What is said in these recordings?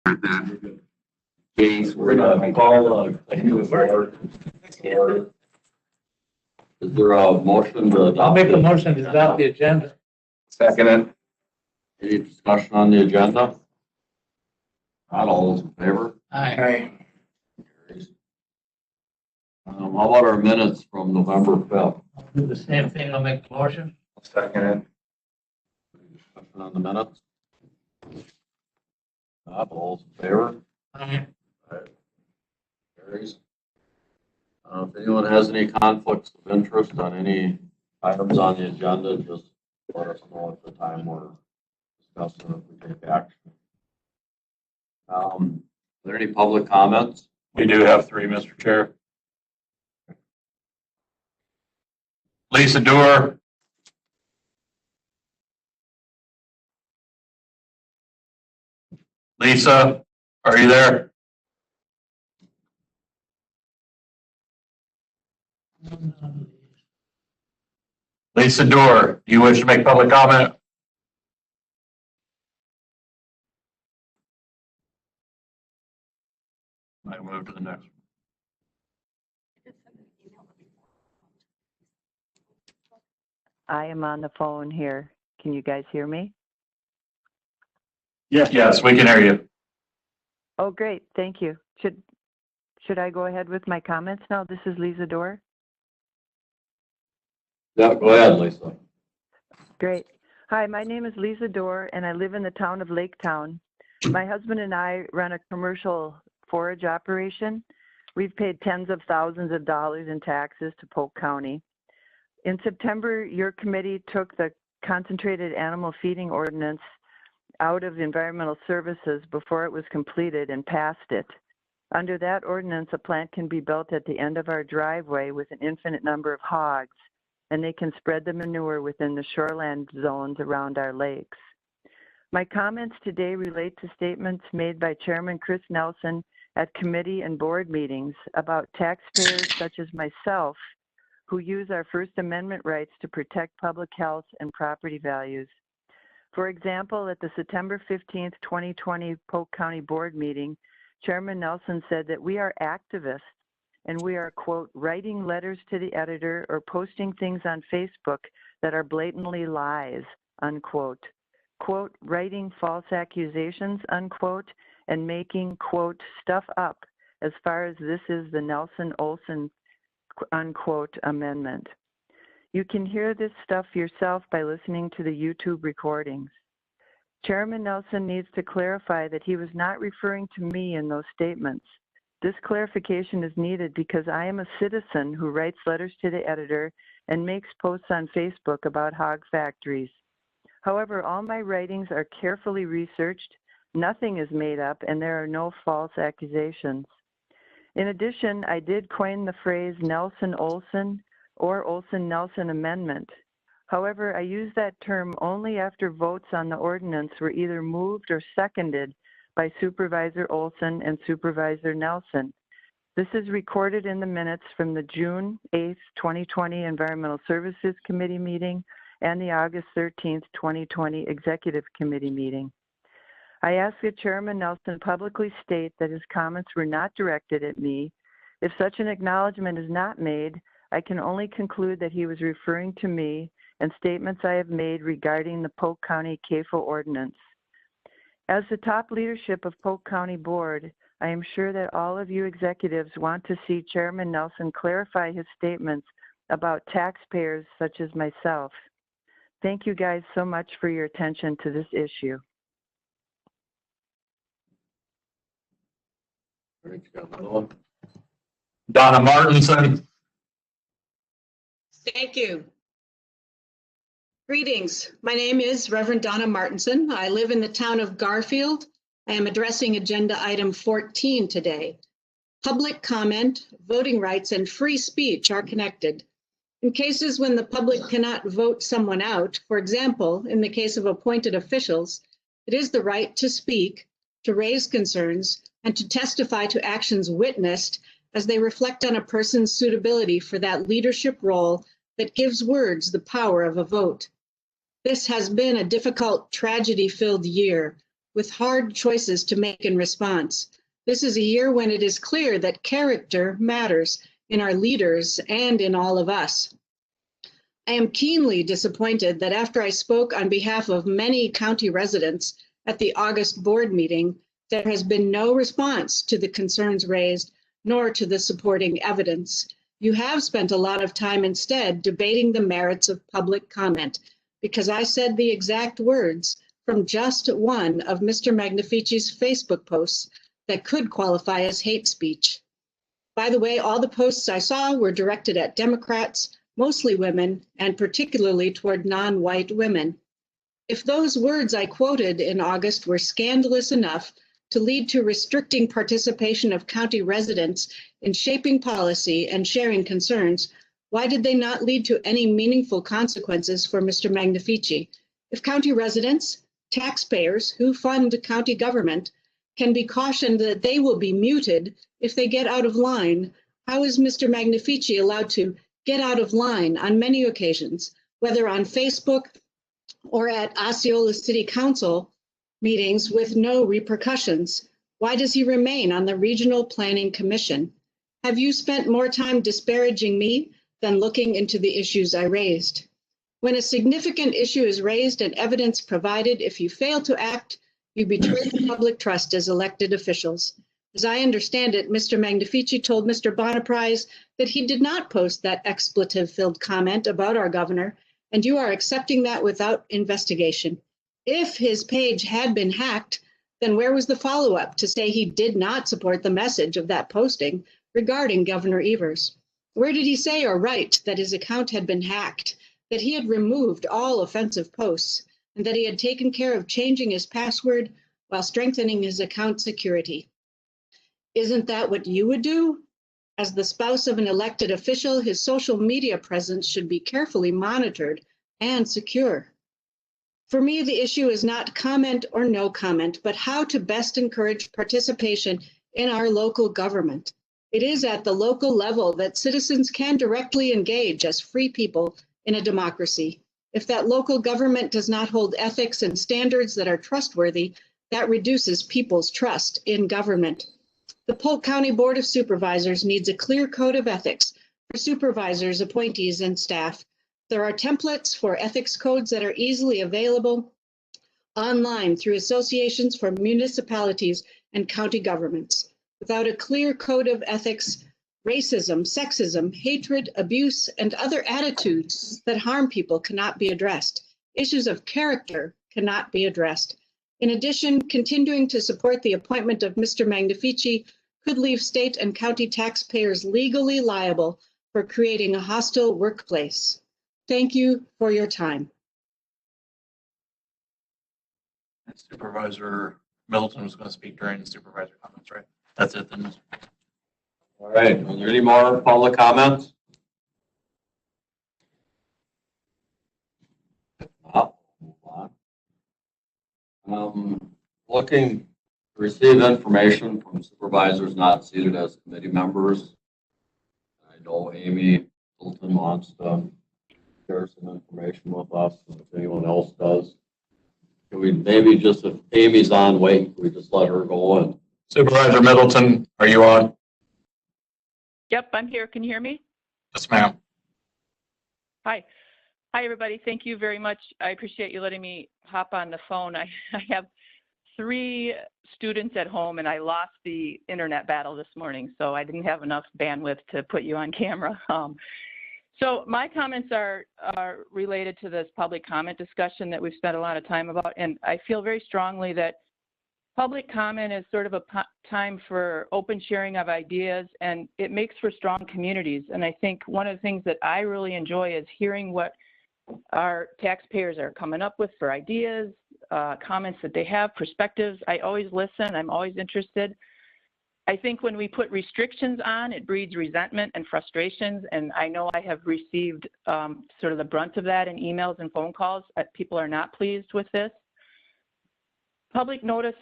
that case, we're gonna call a new board. Is there a motion to adopt? I'll make a it? motion to adopt the agenda. Second it. Any discussion on the agenda? Not all those in favor? Aye. Carries. How about our minutes from November 5th? I'll do the same thing. I'll make the motion. Second it. Any discussion on the minutes? Not all those in favor? Aye. Carries. If anyone has any conflicts of interest on any items on the agenda, just let us know at the time we're discussing if we take action. Are there any public comments? We do have three, Mr. Chair. Lisa Doer. Lisa, are you there? Lisa Doer, do you wish to make public comment? I move to the next. I am on the phone here. Can you guys hear me? Yes, we can hear you. Oh, great. Thank you. Should I go ahead with my comments now? This is Lisa Dorr. Yeah, go ahead, Lisa. Great. Hi, my name is Lisa Dorr, and I live in the town of Laketown. My husband and I run a commercial forage operation. We've paid tens of thousands of dollars in taxes to Polk County. In September, your committee took the concentrated animal feeding ordinance out of environmental services before it was completed and passed it. Under that ordinance, a plant can be built at the end of our driveway with an infinite number of hogs, and they can spread the manure within the shoreland zones around our lakes. My comments today relate to statements made by Chairman Chris Nelson at committee and board meetings about taxpayers such as myself who use our First Amendment rights to protect public health and property values. For example, at the September 15th, 2020 Polk County Board meeting, Chairman Nelson said that we are activists and we are, quote, writing letters to the editor or posting things on Facebook that are blatantly lies, unquote. Quote, writing false accusations, unquote, and making, quote, stuff up as far as this is the Nelson-Olson, unquote, amendment. You can hear this stuff yourself by listening to the YouTube recordings. Chairman Nelson needs to clarify that he was not referring to me in those statements. This clarification is needed because I am a citizen who writes letters to the editor and makes posts on Facebook about hog factories. However, all my writings are carefully researched, nothing is made up, and there are no false accusations. In addition, I did coin the phrase Nelson-Olson or Olson-Nelson amendment. However, I use that term only after votes on the ordinance were either moved or seconded by Supervisor Olson and Supervisor Nelson. This is recorded in the minutes from the June 8th, 2020 Environmental Services Committee meeting and the August 13th, 2020 Executive Committee meeting. I ask that Chairman Nelson publicly state that his comments were not directed at me. If such an acknowledgement is not made, I can only conclude that he was referring to me and statements I have made regarding the Polk County CAFO ordinance. As the top leadership of Polk County Board, I am sure that all of you executives want to see Chairman Nelson clarify his statements about taxpayers such as myself. Thank you guys so much for your attention to this issue. Donna Martinson. Thank you. Greetings. My name is Reverend Donna Martinson. I live in the town of Garfield. I am addressing agenda item 14 today. Public comment, voting rights, and free speech are connected. In cases when the public cannot vote someone out, for example, in the case of appointed officials, it is the right to speak, to raise concerns, and to testify to actions witnessed as they reflect on a person's suitability for that leadership role that gives words the power of a vote. This has been a difficult, tragedy-filled year. with hard choices to make in response. This is a year when it is clear that character matters in our leaders and in all of us. I am keenly disappointed that after I spoke on behalf of many county residents at the August board meeting, there has been no response to the concerns raised, nor to the supporting evidence. You have spent a lot of time instead debating the merits of public comment, because I said the exact words from just one of Mr. Magnifici's Facebook posts that could qualify as hate speech. By the way, all the posts I saw were directed at Democrats, mostly women, and particularly toward non-white women. If those words I quoted in August were scandalous enough to lead to restricting participation of county residents in shaping policy and sharing concerns, why did they not lead to any meaningful consequences for Mr. Magnifici? If county residents, taxpayers who fund county government, can be cautioned that they will be muted if they get out of line, how is Mr. Magnifici allowed to get out of line on many occasions, whether on Facebook or at Osceola City Council meetings with no repercussions? Why does he remain on the Regional Planning Commission? Have you spent more time disparaging me than looking into the issues I raised? When a significant issue is raised and evidence provided, if you fail to act, you betray the public trust as elected officials. As I understand it, Mr. Magnifici told Mr. Bonaprise that he did not post that expletive-filled comment about our governor, and you are accepting that without investigation. If his page had been hacked, then where was the follow-up to say he did not support the message of that posting regarding Governor Evers? Where did he say or write that his account had been hacked, that he had removed all offensive posts, and that he had taken care of changing his password while strengthening his account security? Isn't that what you would do? As the spouse of an elected official, his social media presence should be carefully monitored and secure. For me, the issue is not comment or no comment, but how to best encourage participation in our local government. It is at the local level that citizens can directly engage as free people in a democracy. If that local government does not hold ethics and standards that are trustworthy, that reduces people's trust in government. The Polk County Board of Supervisors needs a clear code of ethics for supervisors, appointees, and staff. There are templates for ethics codes that are easily available online through associations for municipalities and county governments. Without a clear code of ethics, racism, sexism, hatred, abuse, and other attitudes that harm people cannot be addressed. Issues of character cannot be addressed. In addition, continuing to support the appointment of Mr. Magnifici could leave state and county taxpayers legally liable for creating a hostile workplace. Thank you for your time. Supervisor Middleton was going to speak during the supervisor comments, right? That's it then. All right, are there any more public comments? I'll move on. Looking to receive information from supervisors not seated as committee members. I know Amy Hilton wants to share some information with us, and if anyone else does. Can we maybe just, if Amy's on, wait, we just let her go in? Supervisor Middleton, are you on? Yep, I'm here. Can you hear me? Yes, ma'am. Hi. Hi, everybody. Thank you very much. I appreciate you letting me hop on the phone. I have 3 students at home, and I lost the internet battle this morning, so I didn't have enough bandwidth to put you on camera. So my comments are related to this public comment discussion that we've spent a lot of time about, and I feel very strongly that public comment is sort of a time for open sharing of ideas, and it makes for strong communities. And I think one of the things that I really enjoy is hearing what our taxpayers are coming up with for ideas, comments that they have, perspectives. I always listen. I'm always interested. I think when we put restrictions on, it breeds resentment and frustrations. And I know I have received sort of the brunt of that in emails and phone calls. People are not pleased with this. Public notice,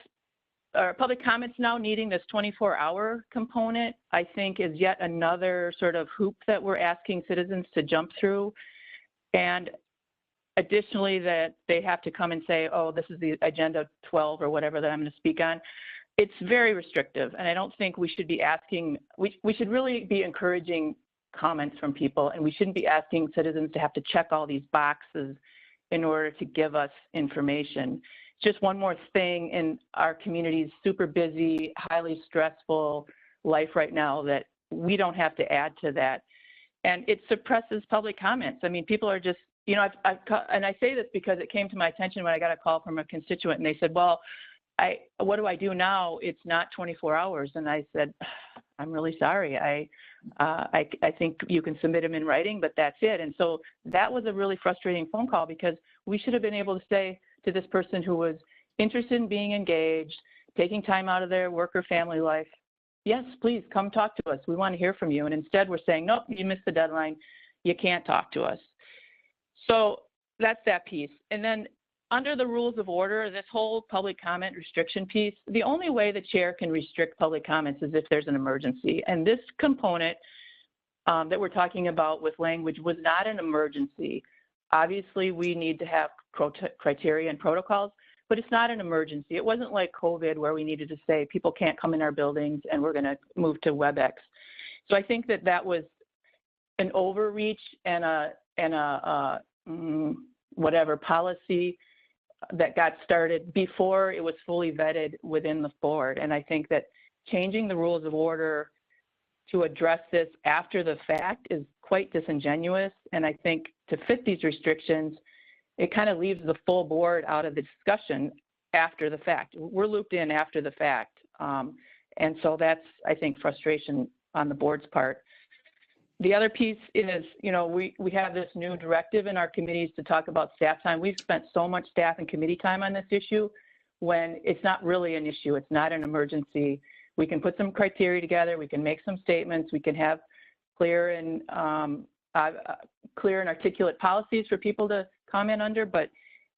or public comments now needing this 24-hour component, I think is yet another sort of hoop that we're asking citizens to jump through. And additionally, that they have to come and say, oh, this is the agenda 12 or whatever that I'm going to speak on. It's very restrictive, and I don't think we should be asking, we should really be encouraging comments from people, and we shouldn't be asking citizens to have to check all these boxes in order to give us information. Just one more thing in our community's super busy, highly stressful life right now that we don't have to add to that. And it suppresses public comments. I mean, people are just, you know, and I say this because it came to my attention when I got a call from a constituent and they said, well, what do I do now? It's not 24 hours. And I said, I'm really sorry. I think you can submit them in writing, but that's it. And so that was a really frustrating phone call because we should have been able to say to this person who was interested in being engaged, taking time out of their work or family life, yes, please come talk to us. We want to hear from you. And instead we're saying, nope, you missed the deadline. You can't talk to us. So that's that piece. And then under the rules of order, this whole public comment restriction piece, the only way the chair can restrict public comments is if there's an emergency. And this component that we're talking about with language was not an emergency. Obviously, we need to have criteria and protocols, but it's not an emergency. It wasn't like COVID where we needed to say people can't come in our buildings and we're going to move to WebEx. So I think that that was an overreach and a whatever policy that got started before it was fully vetted within the board. And I think that changing the rules of order to address this after the fact is quite disingenuous. And I think to fit these restrictions, it kind of leaves the full board out of the discussion after the fact. We're looped in after the fact. And so that's, I think, frustration on the board's part. The other piece is, you know, we have this new directive in our committees to talk about staff time. We've spent so much staff and committee time on this issue when it's not really an issue. It's not an emergency. We can put some criteria together. We can make some statements. We can have clear and articulate policies for people to comment under, but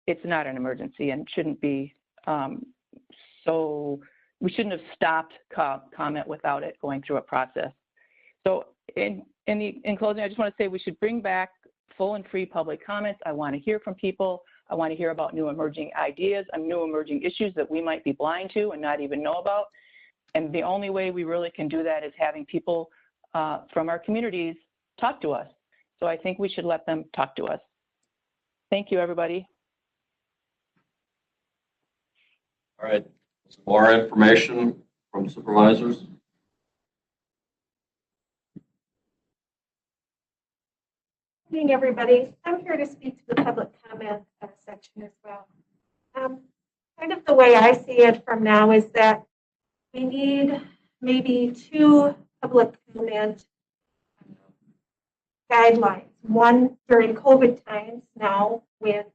it's not an emergency and shouldn't be. So we shouldn't have stopped comment without it going through a process. So in closing, I just want to say we should bring back full and free public comments. I want to hear from people. I want to hear about new emerging ideas and new emerging issues that we might be blind to and not even know about. And the only way we really can do that is having people from our communities talk to us. So I think we should let them talk to us. Thank you, everybody. All right, some more information from supervisors. Good evening, everybody. I'm here to speak to the public comment section as well. Kind of the way I see it from now is that we need maybe 2 public comment guidelines. One during COVID times now when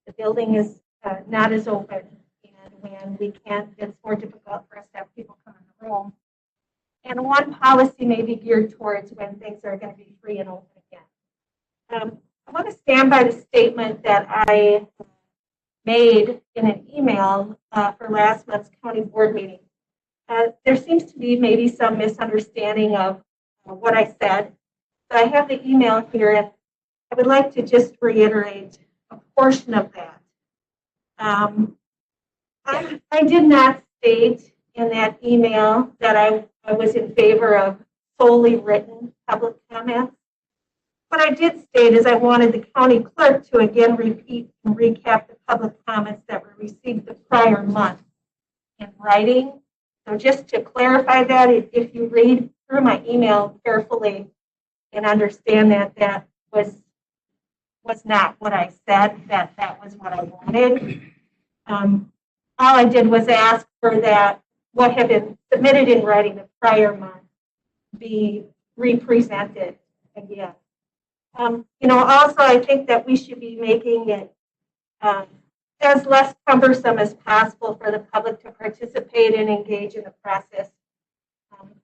the building is not as open and when we can't, it's more difficult for us to have people come in the room. And one policy may be geared towards when things are going to be free and open again. I want to stand by the statement that I made in an email for last month's county board meeting. There seems to be maybe some misunderstanding of what I said. So I have the email here, and I would like to just reiterate a portion of that. I did not state in that email that I was in favor of solely written public comments. What I did state is I wanted the county clerk to again repeat and recap the public comments that were received the prior month in writing. So just to clarify that, if you read through my email carefully and understand that that was not what I said, that was what I wanted. All I did was ask for that what had been submitted in writing the prior month be represented again. Also, I think that we should be making it as less cumbersome as possible for the public to participate and engage in the process.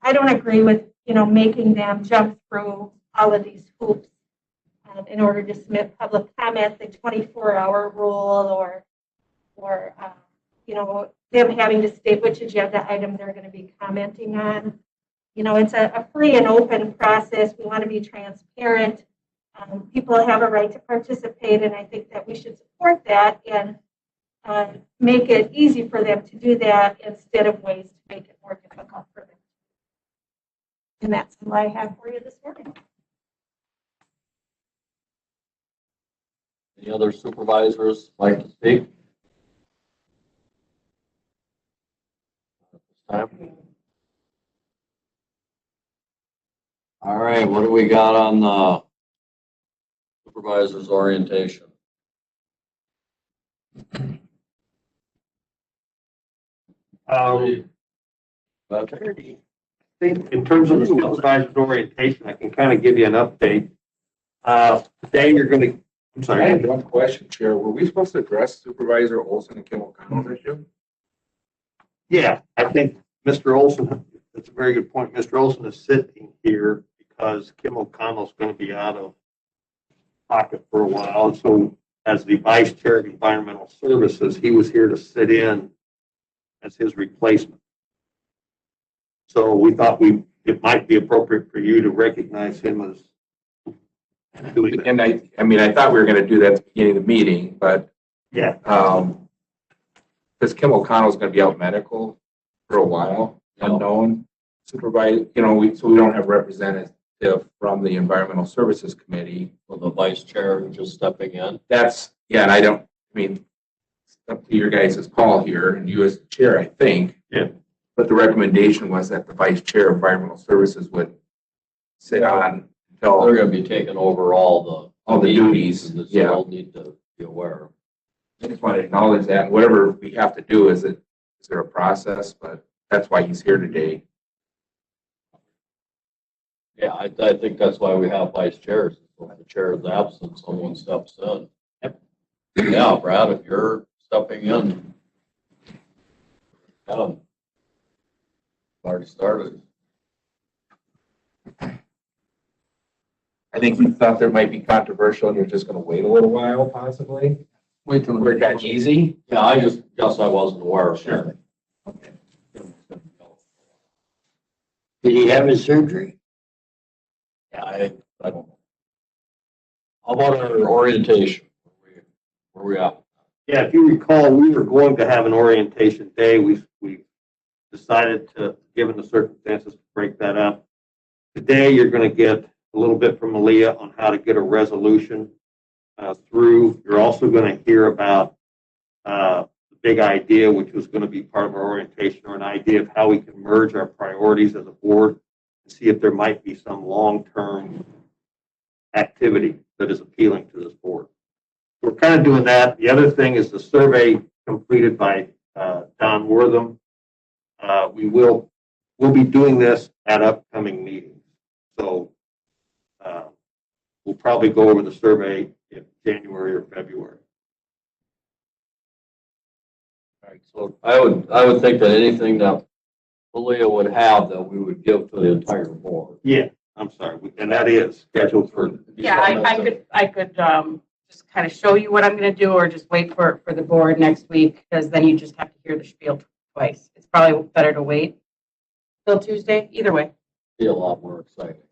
I don't agree with, making them jump through all of these hoops in order to submit public comment, the 24-hour rule, or them having to state which agenda item they're going to be commenting on. It's a free and open process. We want to be transparent. People have a right to participate, and I think that we should support that and make it easy for them to do that instead of ways to make it more difficult for them. And that's all I have for you this morning. Any other supervisors like to speak? At this time? All right, what do we got on the supervisor's orientation? I think in terms of the supervisor's orientation, I can kind of give you an update. Today you're going to, I'm I sorry. had one question, Chair. Were we supposed to address Supervisor Olson and Kim O'Connell's issue? Yeah, I think Mr. Olson, that's a very good point. Mr. Olson is sitting here because Kim O'Connell's going to be out of pocket for a while. And so as the Vice Chair of Environmental Services, he was here to sit in as his replacement. So we thought it might be appropriate for you to recognize him as doing that. And I mean, I thought we were going to do that at the beginning of the meeting, but Yeah, because Kim O'Connell's going to be out medical for a while, unknown supervisor, so we don't have representative from the Environmental Services Committee. Well, the vice chair just stepping in. And I mean, it's up to your guys' call here and you as the chair, I think. Yeah. But the recommendation was that the Vice Chair of Environmental Services would sit on until. They're going to be taking over all the duties, So yeah. they'll need to be aware. I just want to acknowledge that, and whatever we have to do, is there a process, but that's why he's here today. Yeah, I think that's why we have vice chairs. If the chair is absent, someone steps in. Yeah, Brad, if you're stepping in. Adam. Already started. I think you thought there might be controversial, and you're just going to wait a little while, possibly? Wait till Where it got easy? Yeah, I just guess I wasn't aware of Sure. it. Okay. Did he have his surgery? Yeah, I don't know. How about our orientation? Where we at? Yeah, if you recall, we were going to have an orientation day. We decided to, given the circumstances, to break that up. Today, you're going to get a little bit from Malia on how to get a resolution through. You're also going to hear about the big idea, which was going to be part of our orientation, or an idea of how we can merge our priorities as a board and see if there might be some long-term activity that is appealing to this board. We're kind of doing that. The other thing is the survey completed by Don Wortham. We'll be doing this at upcoming meetings. So we'll probably go over the survey in January or February. All right, so I would think that anything that Malia would have that we would give to the entire board. Yeah, I'm sorry. And that is scheduled for. Yeah, I could just kind of show you what I'm going to do, or just wait for the board next week, because then you just have to hear the spiel twice. It's probably better to wait till Tuesday. Either way, Be a lot more exciting.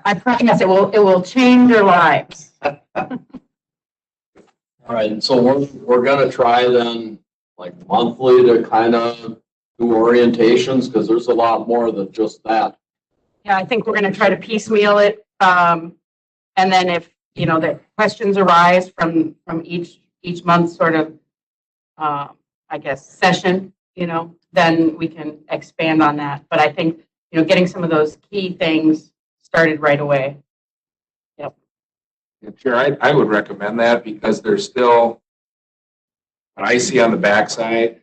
I promise it will change your lives. All right, and so we're gonna try then, like monthly, to kind of do orientations, because there's a lot more than just that. Yeah, I think we're going to try to piecemeal it, and then if the questions arise from each month sort of, I guess, session, then we can expand on that. But I think getting some of those key things started right away. Yep. Yeah, Chair, I would recommend that, because there's still, what I see on the backside,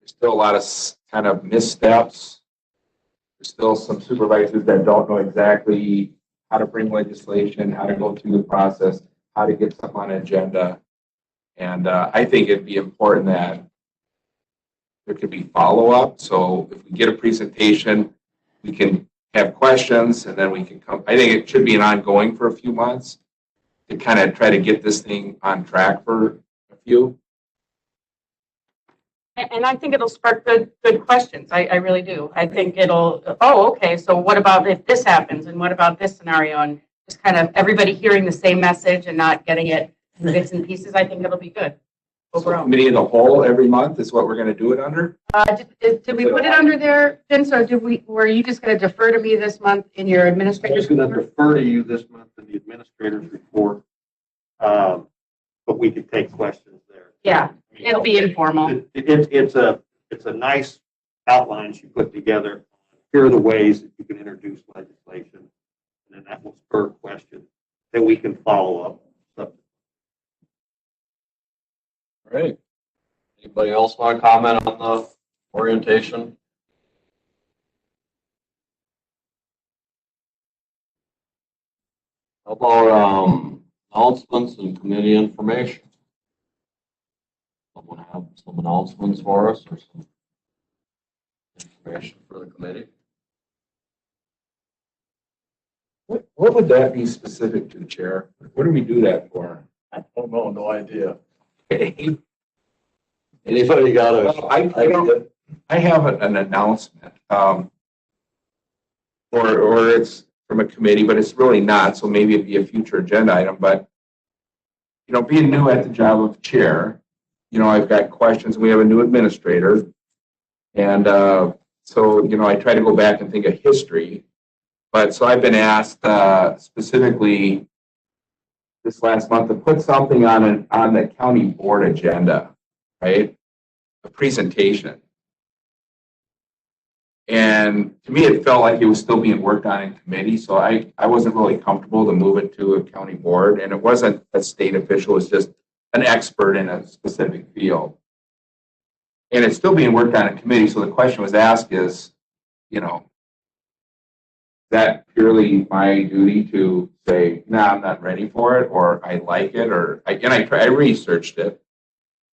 there's still a lot of kind of missteps. There's still some supervisors that don't know exactly how to bring legislation, how to go through the process, how to get something on an agenda. And I think it'd be important that there could be follow-up. So if we get a presentation, we can have questions, and then we can come. I think it should be an ongoing for a few months to kind of try to get this thing on track for a few. And I think it'll spark good questions. I really do. I think it'll, okay, so what about if this happens, and what about this scenario? And just kind of everybody hearing the same message and not getting it in bits and pieces, I think it'll be good So overall. committee of the whole every month is what we're going to do it under? Did we put it under there, Vince, or were you just going to defer to me this month in your I administrator's was going to report? defer to you this month in the administrator's report, but we could take questions there. Yeah, it'll be informal. It's a nice outline she put together. Here are the ways that you can introduce legislation, and then that will spur questions that we can follow up. All right. Anybody else want to comment on the orientation? How about announcements and committee information? Someone have some announcements for us or some information for the committee? What would that be specific to, Chair? What do we do that for? I don't know, no idea. Okay. Anybody got a? Well, I have an announcement, or it's from a committee, but it's really not, so maybe it'd be a future agenda item, but, you know, being new at the job of chair, you know, I've got questions, we have a new administrator, and so, you know, I try to go back and think of history, but so I've been asked specifically this last month to put something on the county board agenda, right? A presentation. And to me, it felt like it was still being worked on in committee, so I wasn't really comfortable to move it to a county board, and it wasn't a state official, it was just an expert in a specific field. And it's still being worked on in committee, so the question was asked is, you know, is that purely my duty to say, no, I'm not ready for it, or I like it, or, I researched it,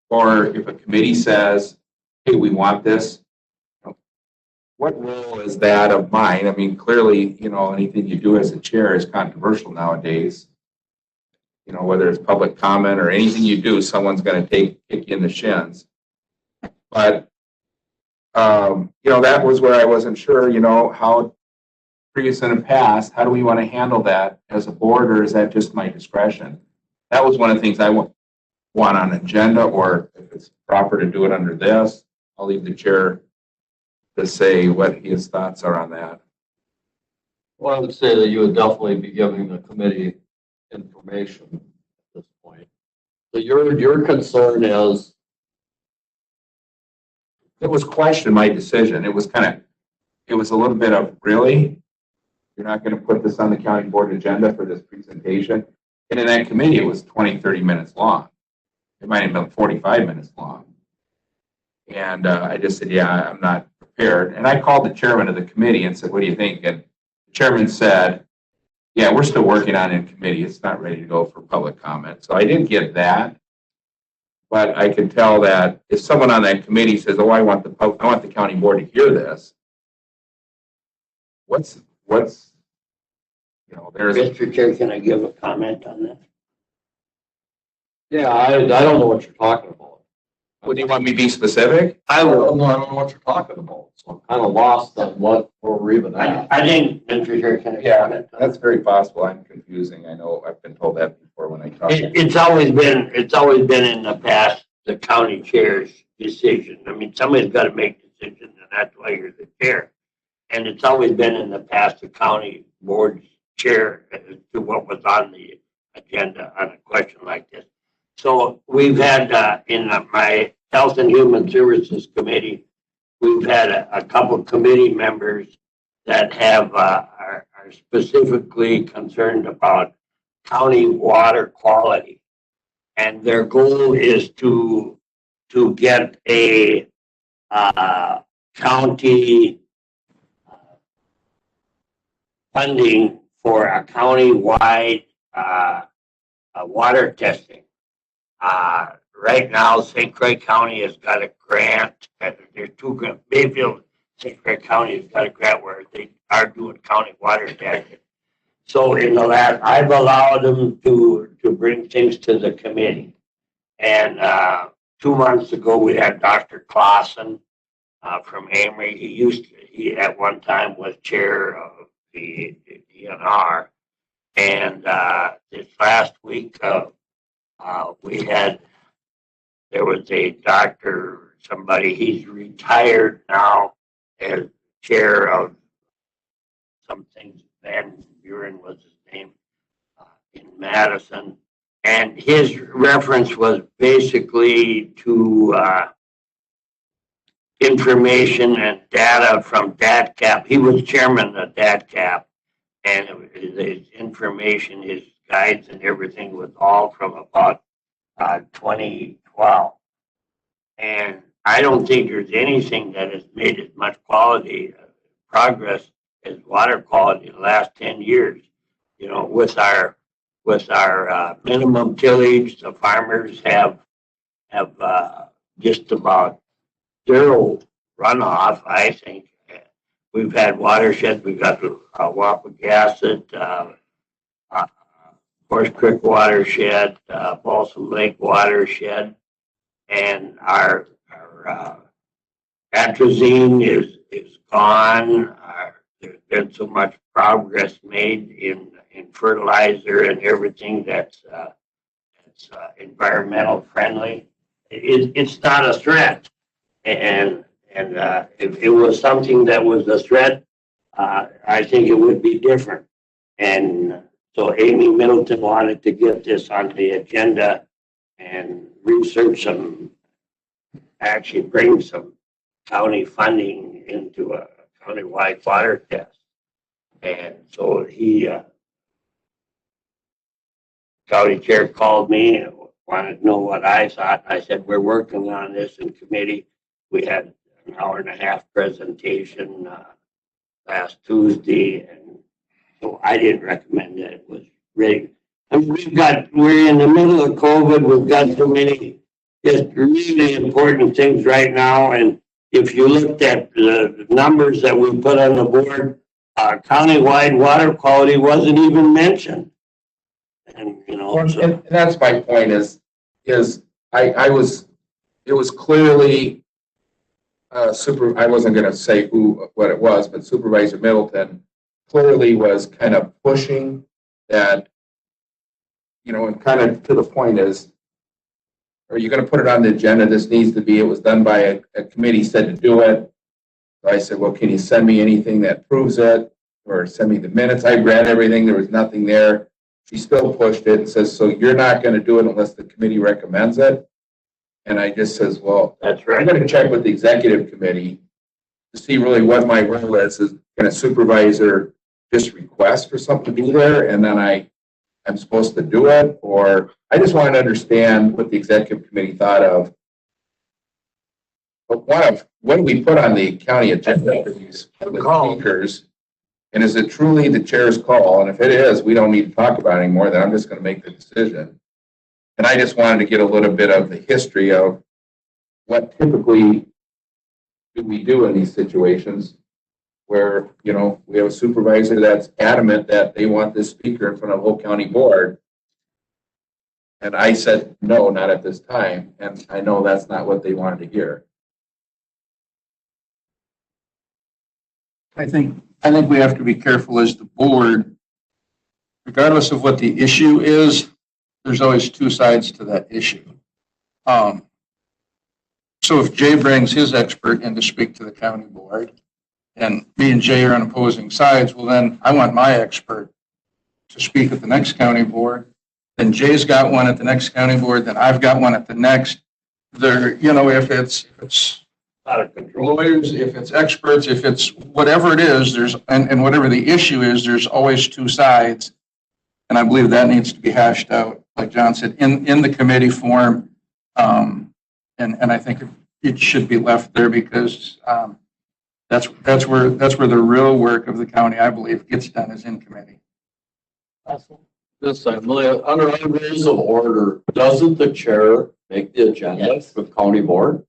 or if a committee says, hey, we want this, what role is that of mine? I mean, clearly, you know, anything you do as a chair is controversial nowadays. You know, whether it's public comment or anything you do, someone's going to kick you in the shins. But, you know, that was where I wasn't sure, you know, how previous in the past, how do we want to handle that as a board, or is that just my discretion? That was one of the things I want on agenda, or if it's proper to do it under this, I'll leave the chair to say what his thoughts are on that. Well, I would say that you would definitely be giving the committee information at this point. So your concern is, It was questioned my decision. It was it was a little bit of, really? You're not going to put this on the county board agenda for this presentation? And in that committee, it was 20, 30 minutes long. It might have been 45 minutes long. And I just said, yeah, I'm not prepared. And I called the chairman of the committee and said, what do you think? And the chairman said, yeah, we're still working on it in committee. It's not ready to go for public comment. So I didn't get that. But I can tell that if someone on that committee says, oh, I want the county board to hear this, what's you know, there's Mr. Chair, can I give a comment on that? yeah, I don't know what you're talking about. Would you want me to be specific? I don't know what you're talking about, so I'm kind of lost on where we're even at. I think, Mr. Chair, can I comment on That's very possible. I'm confusing. I know I've been told that before when I talk. It's always been in the past, the county chair's decision. I mean, somebody's got to make decisions, and that's why you're the chair. And it's always been in the past, the county board's chair as to what was on the agenda on a question like this. So we've had, in my Health and Human Services Committee, we've had a couple of committee members that have, are specifically concerned about county water quality. And their goal is to get a county funding for a county-wide water testing. Right now, St. Croix County has got a grant. There's two grants. Bayfield, St. Croix County has got a grant where they are doing county water testing. So in the last, I've allowed them to bring things to the committee. And 2 months ago, we had Dr. Clausen from Amory. He at one time was chair of the DNR. And this last week, there was a doctor, somebody, he's retired now as chair of some things, Van Buren was his name, in Madison. And his reference was basically to information and data from DATCAP. He was chairman of DATCAP, and his information, his guides and everything was all from about 2012. And I don't think there's anything that has made as much progress as water quality in the last 10 years. You know, with our minimum tillage, the farmers have just about zero runoff, I think. We've had watersheds. We've got the Wapagasset, Horse Creek watershed, Balsam Lake watershed, and our atrazine is gone. There's been so much progress made in fertilizer and everything that's environmental friendly. It's not a threat. And if it was something that was a threat, I think it would be different. And so Amy Middleton wanted to get this on the agenda and research some, actually bring some county funding into a countywide water test. And so county chair called me and wanted to know what I thought. I said, we're working on this in committee. We had an hour-and-a-half presentation last Tuesday, and so I didn't recommend that it was ready. I mean, we're in the middle of COVID. We've got so many just really important things right now, and if you looked at the numbers that we put on the board, countywide water quality wasn't even mentioned. And, you know, And that's my point is it was clearly, I wasn't going to say what it was, but Supervisor Middleton clearly was kind of pushing that, you know, and kind of to the point is, are you going to put it on the agenda? This needs to be, it was done by a committee said to do it. So I said, well, can you send me anything that proves it or send me the minutes? I read everything. There was nothing there. She still pushed it and says, so you're not going to do it unless the committee recommends it. And I just says, well, that's right. I'm going to check with the executive committee to see really what my role is. Can a supervisor just request for something to be there and then I'm supposed to do it? Or I just wanted to understand what the executive committee thought of. But what do we put on the county agenda for these speakers? And is it truly the chair's call? And if it is, we don't need to talk about it anymore. Then I'm just going to make the decision. And I just wanted to get a little bit of the history of what typically do we do in these situations where, you know, we have a supervisor that's adamant that they want this speaker in front of the whole county board. And I said, no, not at this time. And I know that's not what they wanted to hear. I think we have to be careful as the board, regardless of what the issue is, there's always two sides to that issue. So if Jay brings his expert in to speak to the county board and me and Jay are on opposing sides, well then I want my expert to speak at the next county board. Then Jay's got one at the next county board, then I've got one at the next. There, you know, if it's out of control. Lawyers, if it's experts, if it's whatever it is, and whatever the issue is, there's always two sides. And I believe that needs to be hashed out, like John said, in the committee form. And I think it should be left there because that's where the real work of the county, I believe, gets done is in committee. This time, under our rules of order, doesn't the chair make the agenda for the county board?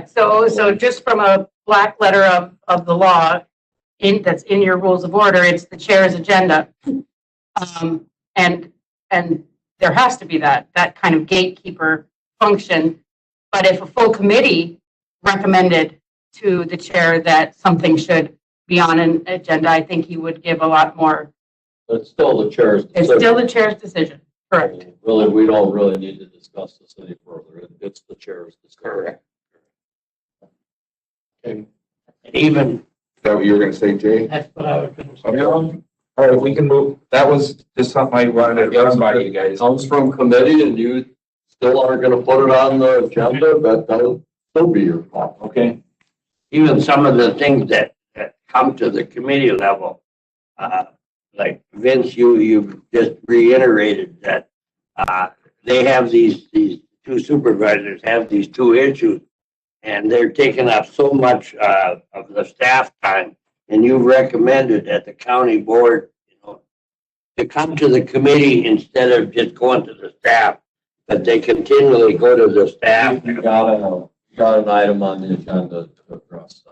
So just from a black letter of the law that's in your rules of order, it's the chair's agenda. And there has to be that kind of gatekeeper function. But if a full committee recommended to the chair that something should be on an agenda, I think he would give a lot more It's still the chair's It's decision. still the chair's decision, correct? Really, we don't really need to discuss this any further. It's the chair's discussion. And even, Is that what you were gonna say, Jay? that's what I was gonna say. Okay. All right, we can move. That was just something I wanted to run by you guys. Comes from committee and you still aren't gonna put it on the agenda, that'll still be your call. Okay. Even some of the things that come to the committee level, like Vince, you just reiterated that, they have these two supervisors have these two issues, and they're taking up so much, of the staff time. And you recommended at the county board, to come to the committee instead of just going to the staff, but they continually go to the staff. You got an item on the agenda to address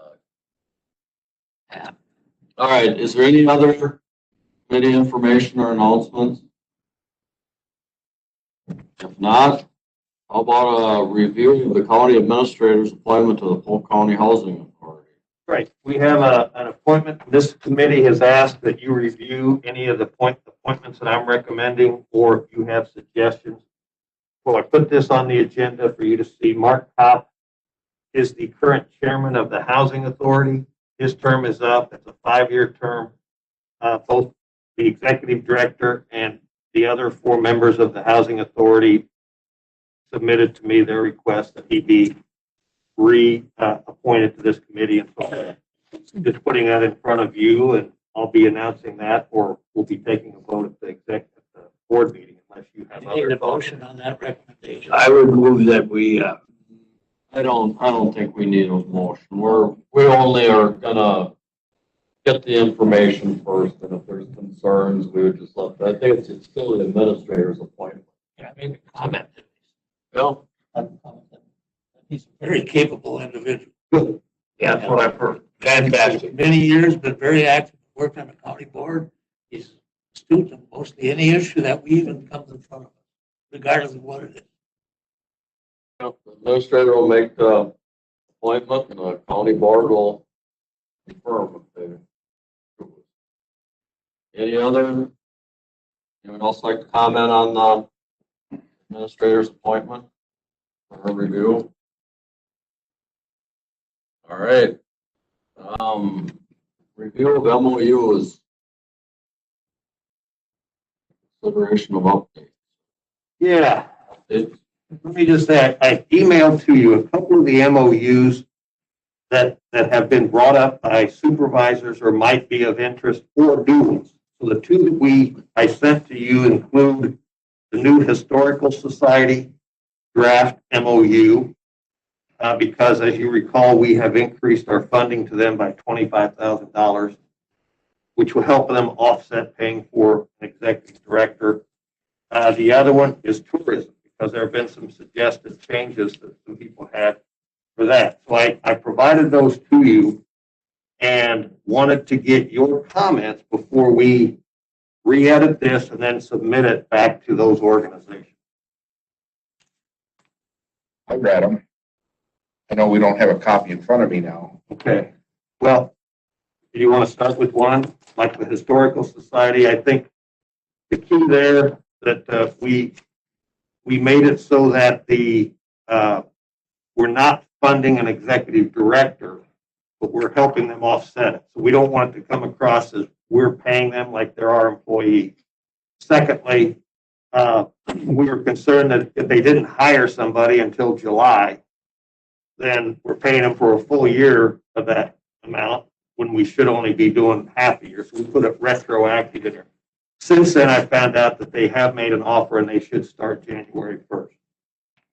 that. All right, is there any other committee information or announcements? If not, how about a review of the county administrator's appointment to the Polk County Housing Authority? Right, we have an appointment. This committee has asked that you review any of the appointments that I'm recommending, or if you have suggestions. Well, I put this on the agenda for you to see. Mark Kopp is the current chairman of the Housing Authority. His term is up. It's a 5-year term. Both the executive director and the other 4 members of the Housing Authority submitted to me their request that he be appointed to this committee. And so just putting that in front of you, and I'll be announcing that, or we'll be taking a vote at the board meeting unless you have other. Motion on that recommendation. I would move that we, I don't think we need a motion. We only are gonna get the information first, and if there's concerns, we would just let, I think it's still the administrator's appointment. yeah, maybe comment. Bill? He's a very capable individual. Yeah, that's what I've heard. Fantastic. Many years, been very active, worked on the county board. He's astute on mostly any issue that we even comes in front of us, regardless of what it is. The administrator will make the appointment, and the county board will confirm if they. Anyone else like to comment on the administrator's appointment or review? All right. Review of MOU is consideration of update. Yeah. Let me just say, I emailed to you a couple of the MOUs that have been brought up by supervisors or might be of interest, or new ones. So the 2 that I sent to you include the new Historical Society draft MOU, because as you recall, we have increased our funding to them by $25,000, which will help them offset paying for an executive director. The other one is tourism, because there have been some suggested changes that some people had for that. So I provided those to you and wanted to get your comments before we re-edit this and then submit it back to those organizations. I read them. I know we don't have a copy in front of me now. Okay. Well, do you want to start with one, like the Historical Society? I think the key there that we made it so that we're not funding an executive director, but we're helping them offset it. So we don't want it to come across as we're paying them like they're our employees. Secondly, we were concerned that if they didn't hire somebody until July, then we're paying them for a full year of that amount when we should only be doing half a year. So we put it retroactive in there. Since then, I found out that they have made an offer and they should start January 1st.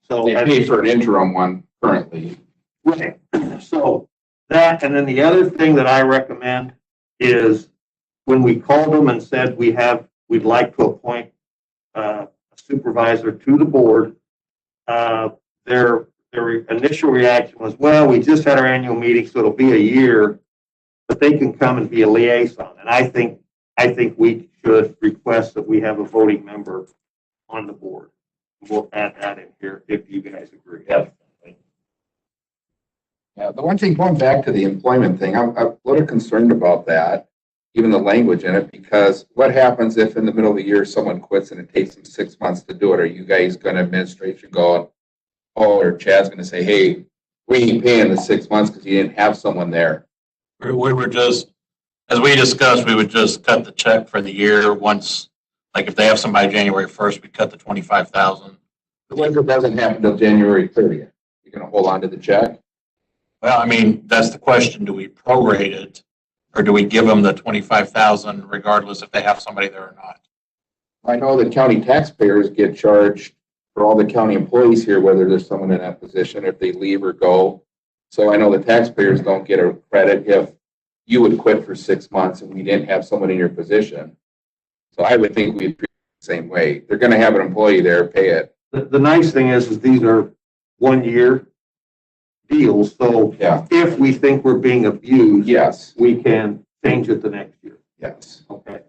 So They pay for an interim one currently. right. So that, and then the other thing that I recommend is when we called them and said we'd like to appoint a supervisor to the board, their initial reaction was, well, we just had our annual meeting, so it'll be a year, but they can come and be a liaison. And I think we should request that we have a voting member on the board. We'll add that in here if you guys agree. Yeah. Yeah, the one thing, going back to the employment thing, I'm a little concerned about that. even the language in it, because what happens if in the middle of the year someone quits and it takes them 6 months to do it? Are you guys gonna administration go, oh, or Chad's gonna say, hey, we ain't paying the 6 months because you didn't have someone there? We were just, as we discussed, we would just cut the check for the year once, like if they have somebody January 1st, we cut the 25,000. What if it doesn't happen until January 30th? You're gonna hold on to the check? Well, I mean, that's the question. Do we prorate it or do we give them the 25,000 regardless if they have somebody there or not? I know that county taxpayers get charged for all the county employees here, whether there's someone in that position, if they leave or go. So I know the taxpayers don't get a credit if you would quit for 6 months and we didn't have someone in your position. So I would think we'd treat it the same way. They're gonna have an employee there, pay it. The nice thing is these are 1-year deals, so Yeah. if we think we're being abused, Yes, we can change it the next year. yes. Okay.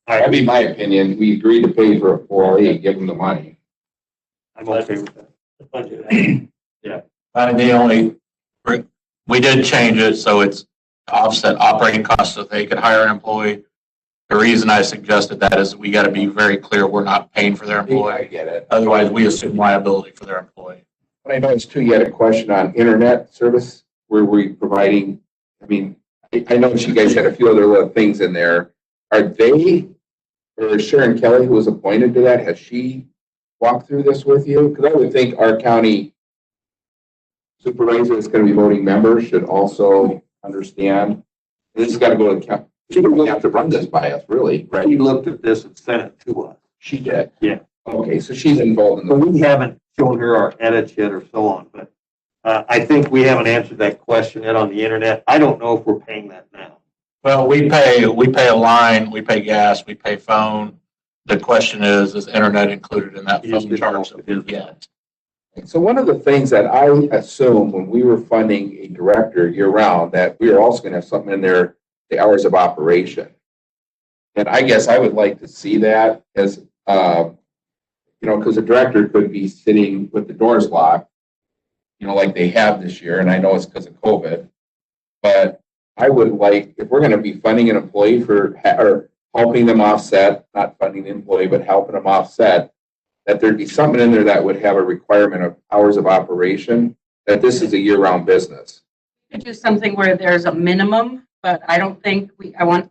That'd be my opinion. We agreed to pay for a 4A, give them the money. I'm okay with that. The budget. The only, we did change it so it's offset operating costs so they could hire an employee. The reason I suggested that is we got to be very clear we're not paying for their I employee. get it. Otherwise, we assume liability for their employee. But I noticed too, you had a question on internet service, where we're providing, I mean, I noticed you guys had a few other little things in there. Are they, or Sharon Kelly, who was appointed to that, has she walked through this with you? Because I would think our county supervisor that's going to be voting members should also understand. This has got to go to the county. She doesn't have to run this by us, really, right? She looked at this and sent it to us. She did? Yeah. Okay, so she's involved in But the, we haven't shown her our edits yet or so on, but I think we haven't answered that question yet on the internet. I don't know if we're paying that now. Well, we pay a line, we pay gas, we pay phone. The question is internet included in that You just phone didn't know charge if that it we is. get? so one of the things that I assume when we were funding a director year round, that we are also going to have something in there, the hours of operation. And I guess I would like to see that as, because a director could be sitting with the doors locked, like they have this year, and I know it's because of COVID. But I would like, if we're going to be funding an employee or helping them offset, not funding the employee, but helping them offset, that there'd be something in there that would have a requirement of hours of operation, that this is a year-round business. Could do something where there's a minimum, but I don't think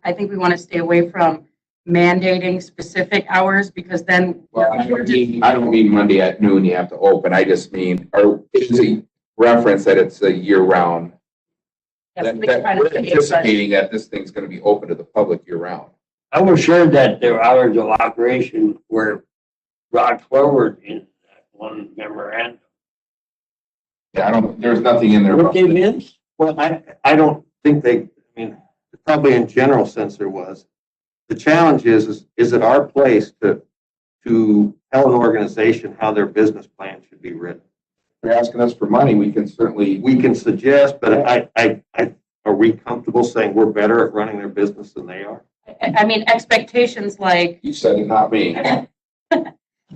I think we want to stay away from mandating specific hours because then. Well, I don't mean Monday at noon you have to open. I just mean, or it's a reference that it's a year-round. That we're anticipating that this thing's going to be open to the public year-round. I was sure that their hours of operation were brought forward in that one memorandum. Yeah, there's nothing in there. What they missed? Well, I don't think probably in general sense there was. The challenge is it our place to tell an organization how their business plan should be written? They're asking us for money, we can suggest, but are we comfortable saying we're better at running their business than they are? I mean, expectations like. You said it, not me.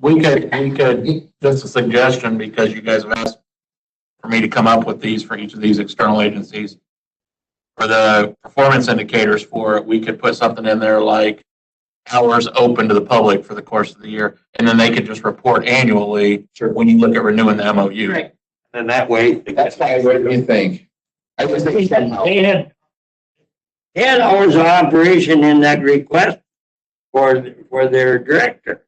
We could, just a suggestion, because you guys have asked for me to come up with these for each of these external agencies. For the performance indicators for it, we could put something in there like hours open to the public for the course of the year, and then they could just report annually when you look at renewing the MOU. Right. And that way. That's why, what do you think? I just think somehow. They had hours of operation in that request for their director.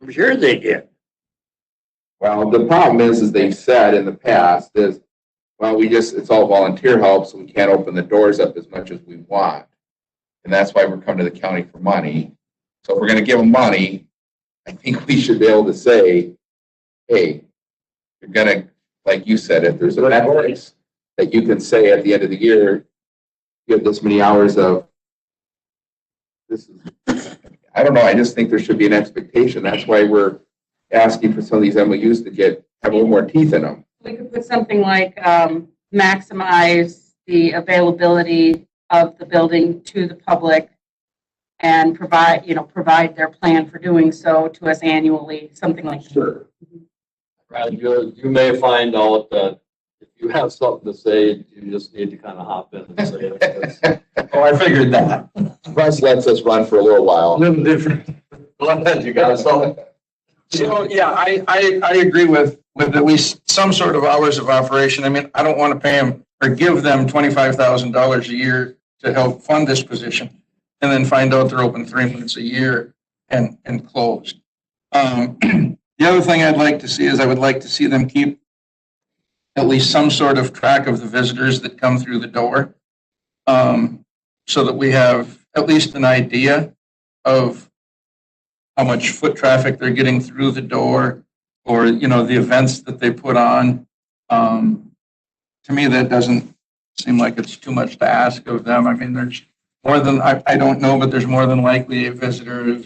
I'm sure they did. Well, the problem is they've said in the past is, well, it's all volunteer help, so we can't open the doors up as much as we want. And that's why we're coming to the county for money. So if we're going to give them money, I think we should be able to say, hey, you're going to, like you said, if there's a metrics that you can say at the end of the year, you have this many hours of this. I don't know. I just think there should be an expectation. That's why we're asking for some of these MOUs to have a little more teeth in them. We could put something like maximize the availability of the building to the public and provide their plan for doing so to us annually, something like that. Sure. Brad, you may find out that if you have something to say, you just need to kind of hop in and say it. Oh, I figured that. Russ lets us run for a little while. Little different. You got some? So, yeah, I agree with at least some sort of hours of operation. I mean, I don't want to pay them or give them $25,000 a year to help fund this position and then find out they're open 3 months a year and closed. The other thing I'd like to see is I would like to see them keep at least some sort of track of the visitors that come through the door, so that we have at least an idea of how much foot traffic they're getting through the door, or, you know, the events that they put on. To me, that doesn't seem like it's too much to ask of them. I mean, there's more than, I don't know, but there's more than likely a visitor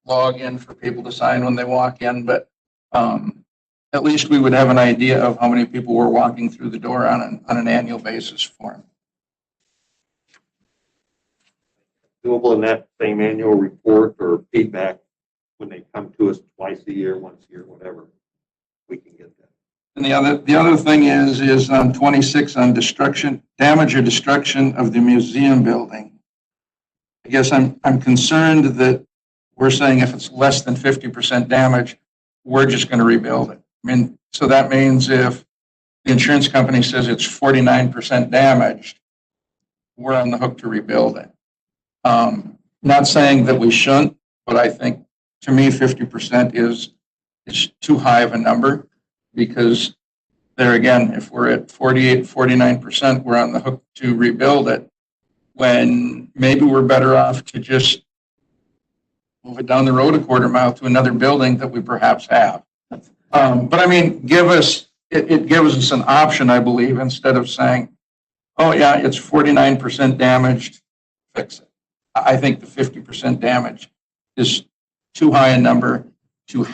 login for people to sign when they walk in, but at least we would have an idea of how many people were walking through the door on an annual basis for them. Doable in that same annual report or feedback when they come to us twice a year, once a year, whatever, we can get that. And the other thing is on 26 on damage or destruction of the museum building. I guess I'm concerned that we're saying if it's less than 50% damage, we're just going to rebuild it. I mean, so that means if the insurance company says it's 49% damaged, we're on the hook to rebuild it. Not saying that we shouldn't, but I think, to me, 50% is too high of a number, because there again, if we're at 48, 49%, we're on the hook to rebuild it, when maybe we're better off to just move it down the road a quarter mile to another building that we perhaps have. But I mean, it gives us an option, I believe, instead of saying, oh yeah, it's 49% damaged, fix it. I think the 50% damage is too high a number to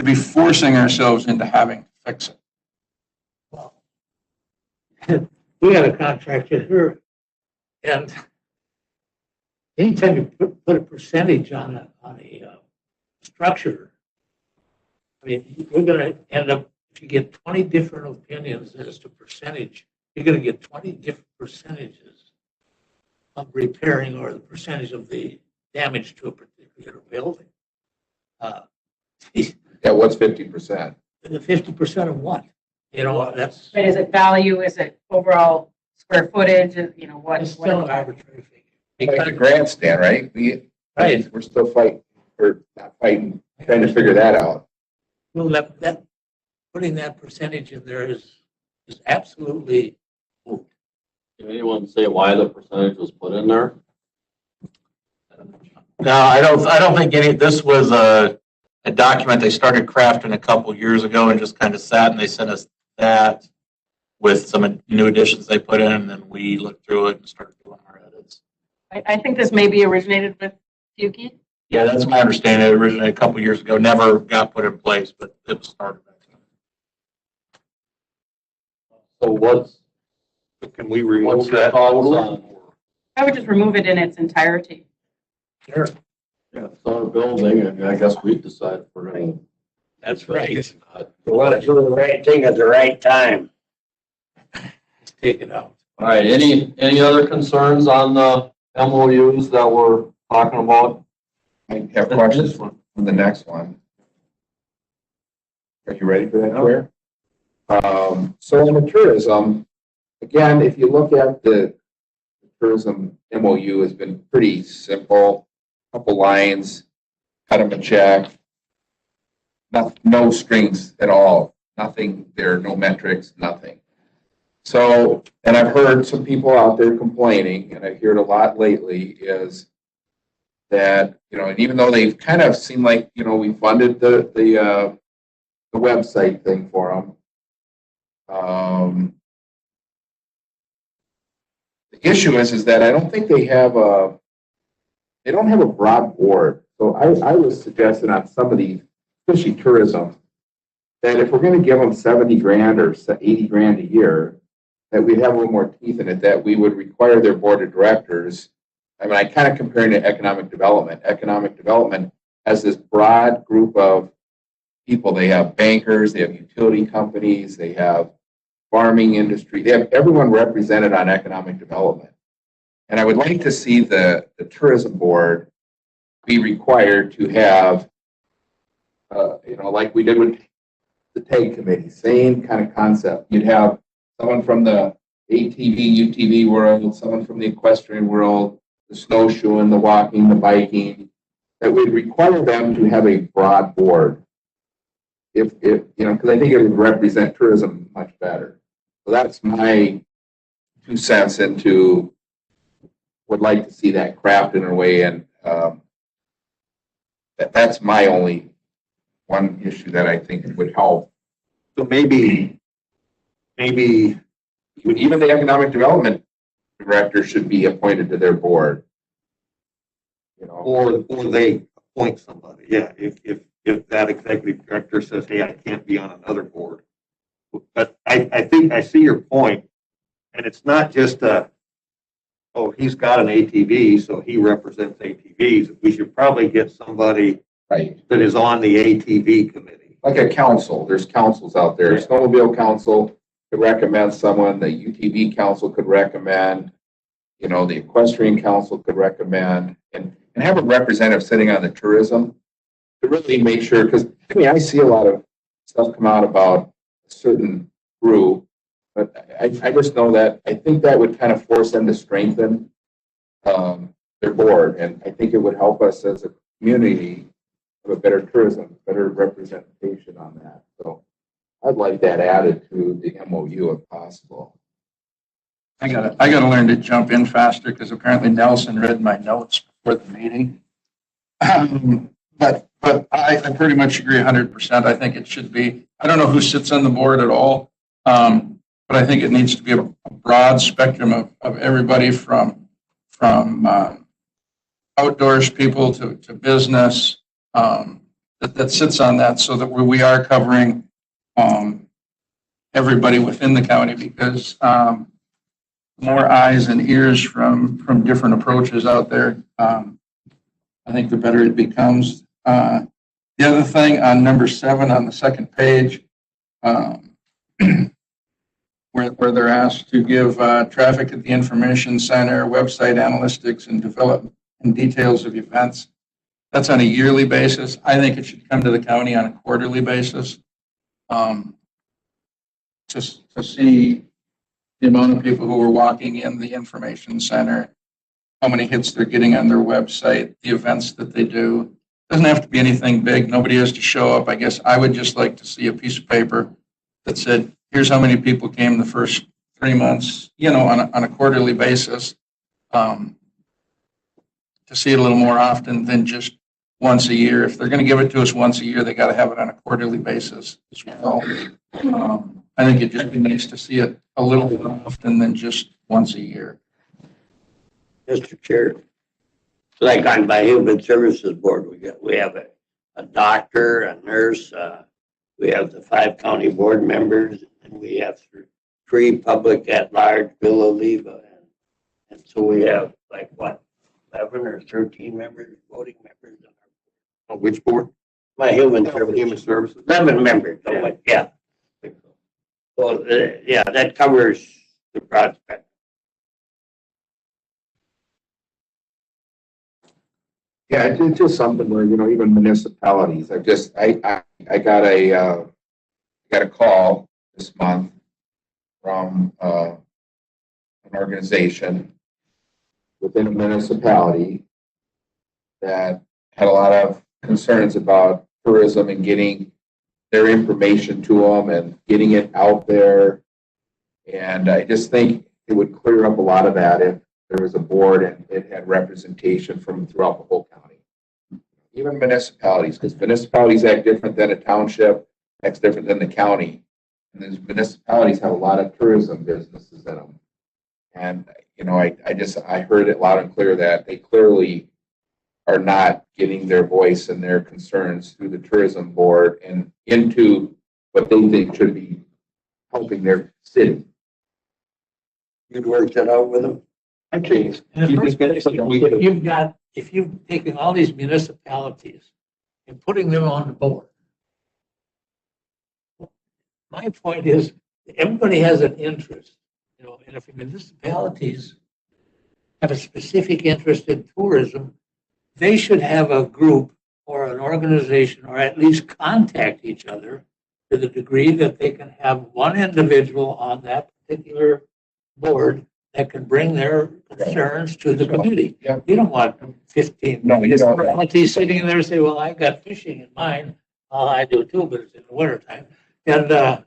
be forcing ourselves into having to fix it. We had a contractor here, and anytime you put a percentage on a structure, I mean, you're gonna end up, if you get 20 different opinions as to percentage, you're gonna get 20 different percentages of repairing, or the percentage of the damage to a particular building. Yeah, what's 50%? The 50% of what? You know, that's, But is it value? Is it overall square footage? You know, what? it's still an arbitrary figure. It's a grandstand, right? Right. We're still fighting, or not fighting, trying to figure that out. Well, that putting that percentage in there is absolutely moot. Can anyone say why the percentage was put in there? No, I don't think this was a document they started crafting a couple years ago and just kind of sat, and they sent us that with some new additions they put in, and then we looked through it and started doing our edits. I think this maybe originated with Fuki. Yeah, that's my understanding. It originated a couple years ago, never got put in place, but it was started back then. So Can we what's remove your that? thoughts on? I would just remove it in its entirety. Sure. Yeah, it's on a building, and I guess we decide if we're gonna. That's right. You want to do the right thing at the right time. Let's take it out. All right, any other concerns on the MOUs that we're talking about? I have questions for the next one. Are you ready for that, Chair? So in the tourism, again, if you look at the tourism MOU, has been pretty simple. Couple lines, cut them a check. No strings at all. Nothing there, no metrics, nothing. So, and I've heard some people out there complaining, and I hear it a lot lately, is that, you know, and even though they've kind of seemed like, you know, we funded the website thing for them. The issue is that I don't think they have a broad board. So I was suggesting on some of these, especially tourism, that if we're going to give them 70 grand or 80 grand a year, that we'd have a little more teeth in it, that we would require their board of directors. I mean, I kind of compare it to economic development. Economic development has this broad group of people. They have bankers, they have utility companies, they have farming industry. They have everyone represented on economic development. And I would like to see the tourism board be required to have, like we did with the TAG committee, same kind of concept. You'd have someone from the ATV, UTV world, someone from the equestrian world, the snowshoeing, the walking, the biking, that would require them to have a broad board. If because I think it would represent tourism much better. So that's my 2 cents into, would like to see that crafted in a way, and that's my only one issue that I think would help. So maybe Even the economic development director should be appointed to their board. or they appoint somebody. Yeah, if that executive director says, hey, I can't be on another board. But I think I see your point, and it's not just he's got an ATV, so he represents ATVs. We should probably get somebody Right. that is on the ATV committee. Like a council, there's councils out there. Snowmobile council could recommend someone, the UTV council could recommend, the equestrian council could recommend, and have a representative sitting on the tourism to really make sure, because I see a lot of stuff come out about a certain group, but I just know that I think that would kind of force them to strengthen their board, and I think it would help us as a community have a better tourism, better representation on that. So I'd like that added to the MOU if possible. I gotta learn to jump in faster because apparently Nelson read my notes before the meeting. But I pretty much agree 100%. I think it should be, I don't know who sits on the board at all. But I think it needs to be a broad spectrum of everybody from outdoors people to business that sits on that, so that we are covering everybody within the county, because more eyes and ears from different approaches out there, I think the better it becomes. The other thing on number 7 on the second page, where they're asked to give traffic at the information center, website analytics, and develop and details of events. That's on a yearly basis. I think it should come to the county on a quarterly basis. Just to see the amount of people who are walking in the information center, how many hits they're getting on their website, the events that they do. Doesn't have to be anything big. Nobody has to show up. I guess I would just like to see a piece of paper that said, here's how many people came the first 3 months, on a quarterly basis. To see it a little more often than just once a year. If they're going to give it to us once a year, they got to have it on a quarterly basis as well. I think it just be nice to see it a little more often than just once a year. Mr. Chair. Like on my Human Services Board, we have a doctor, a nurse, we have the 5 county board members, and we have 3 public at large, Bill Oliva. And so we have 11 or 13 members, voting members. On which board? My Human Human Services. Services. 11 members, yeah. Well, that covers the broad spectrum. Yeah, it's just something where, even municipalities, I got a call this month from an organization within a municipality that had a lot of concerns about tourism and getting their information to them and getting it out there. And I just think it would clear up a lot of that if there was a board and it had representation from throughout the whole county. Even municipalities, because municipalities act different than a township, acts different than the county. And these municipalities have a lot of tourism businesses in them. And, I heard it loud and clear that they clearly are not getting their voice and their concerns through the tourism board and into what they think should be helping their city. You'd work that out with them? Okay. If you've taken all these municipalities and putting them on the board, my point is, everybody has an interest, and if municipalities have a specific interest in tourism, they should have a group or an organization, or at least contact each other to the degree that they can have one individual on that particular board that can bring their concerns to the committee. Yeah. You don't want 15 No, you don't. municipalities sitting there and say, well, I got fishing in mine. Well, I do too, but it's in the wintertime. And, so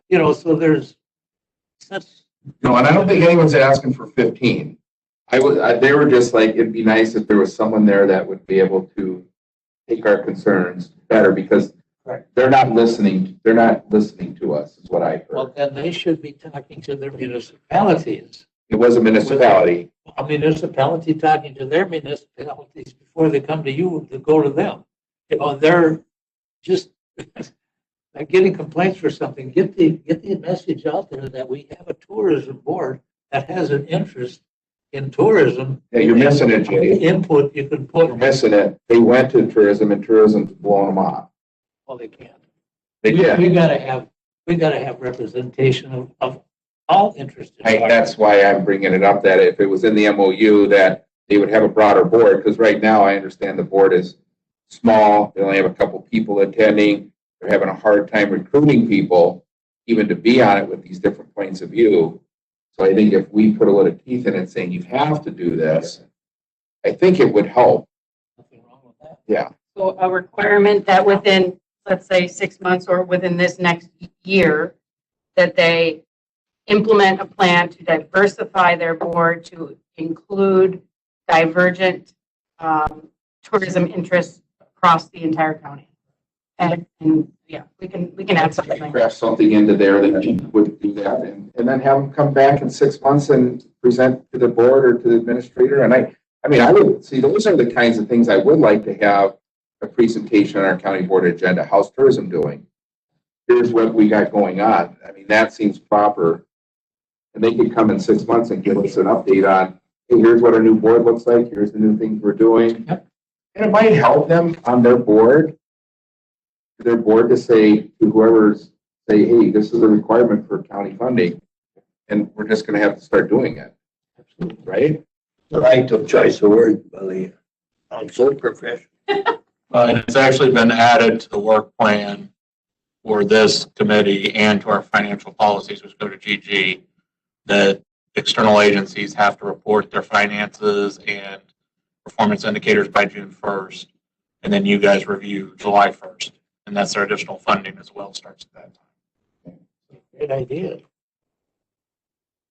that's, No, and I don't think anyone's asking for 15. They were just like, it'd be nice if there was someone there that would be able to take our concerns better, because they're not listening to us, is what I well, heard. then they should be talking to their municipalities. It was a municipality. A municipality talking to their municipalities before they come to you to go to them. They're just they're getting complaints for something. Get the message out there that we have a tourism board that has an interest in tourism. Yeah, you're missing it, Jay. Input you can put. You're missing it. They went to tourism and tourism's blowing them off. Well, they can't. They did. We gotta have representation of all interested. That's why I'm bringing it up, that if it was in the MOU, that they would have a broader board, because right now I understand the board is small. They only have a couple people attending. They're having a hard time recruiting people even to be on it with these different points of view. So I think if we put a little teeth in it saying you have to do this, I think it would help. Nothing wrong with that. Yeah. So a requirement that within, let's say, 6 months or within this next year, that they implement a plan to diversify their board to include divergent tourism interests across the entire county. And yeah, we can add something. Craft something into there that would do that, and then have them come back in 6 months and present to the board or to the administrator. And I would see, those are the kinds of things I would like to have a presentation on our county board agenda. How's tourism doing? Here's what we got going on. I mean, that seems proper. And they could come in 6 months and give us an update on, hey, here's what our new board looks like. Here's the new things we're doing. Yep. And it might help them on their board to say to whoever's, say, hey, this is a requirement for county funding, and we're just going to have to start doing it. Absolutely. Right? The right of choice of words, Billy. I'm so professional. And it's actually been added to the work plan for this committee and to our financial policies, which go to GG, that external agencies have to report their finances and performance indicators by June 1st. And then you guys review July 1st. And that's our additional funding as well, starts at that time. Great idea.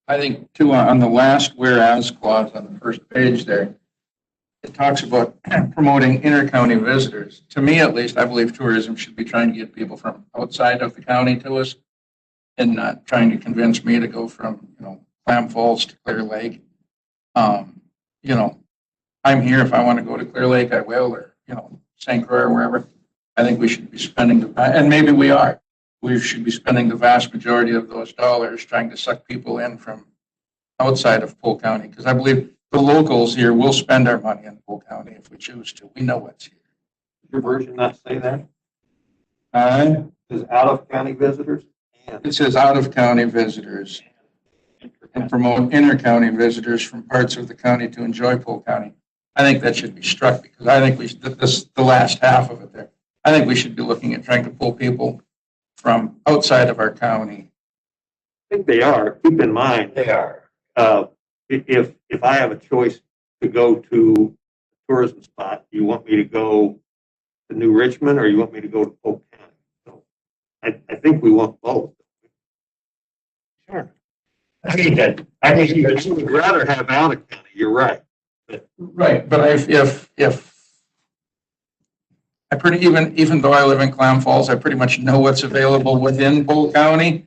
I think too, on the last whereas clause on the first page there, it talks about promoting inter-county visitors. To me, at least, I believe tourism should be trying to get people from outside of the county to us and not trying to convince me to go from, Clam Falls to Clear Lake. I'm here. If I want to go to Clear Lake, I will, or, St. Croix or wherever. I think we should be spending, and maybe we are. We should be spending the vast majority of those dollars trying to suck people in from outside of Polk County, because I believe the locals here will spend our money in Polk County if we choose to. We know what's here. Does your version not say that? Uh, Is out of county visitors? And It says out-of-county visitors and promote inter-county visitors from parts of the county to enjoy Polk County. I think that should be struck, because I think the last half of it there. I think we should be looking at trying to pull people from outside of our county. I think they are. Keep in mind, They are. if I have a choice to go to a tourism spot, you want me to go to New Richmond or you want me to go to Polk County? So I think we want both. Sure. I think you would rather have out of county. You're right. Right, but if I even though I live in Clam Falls, I pretty much know what's available within Polk County.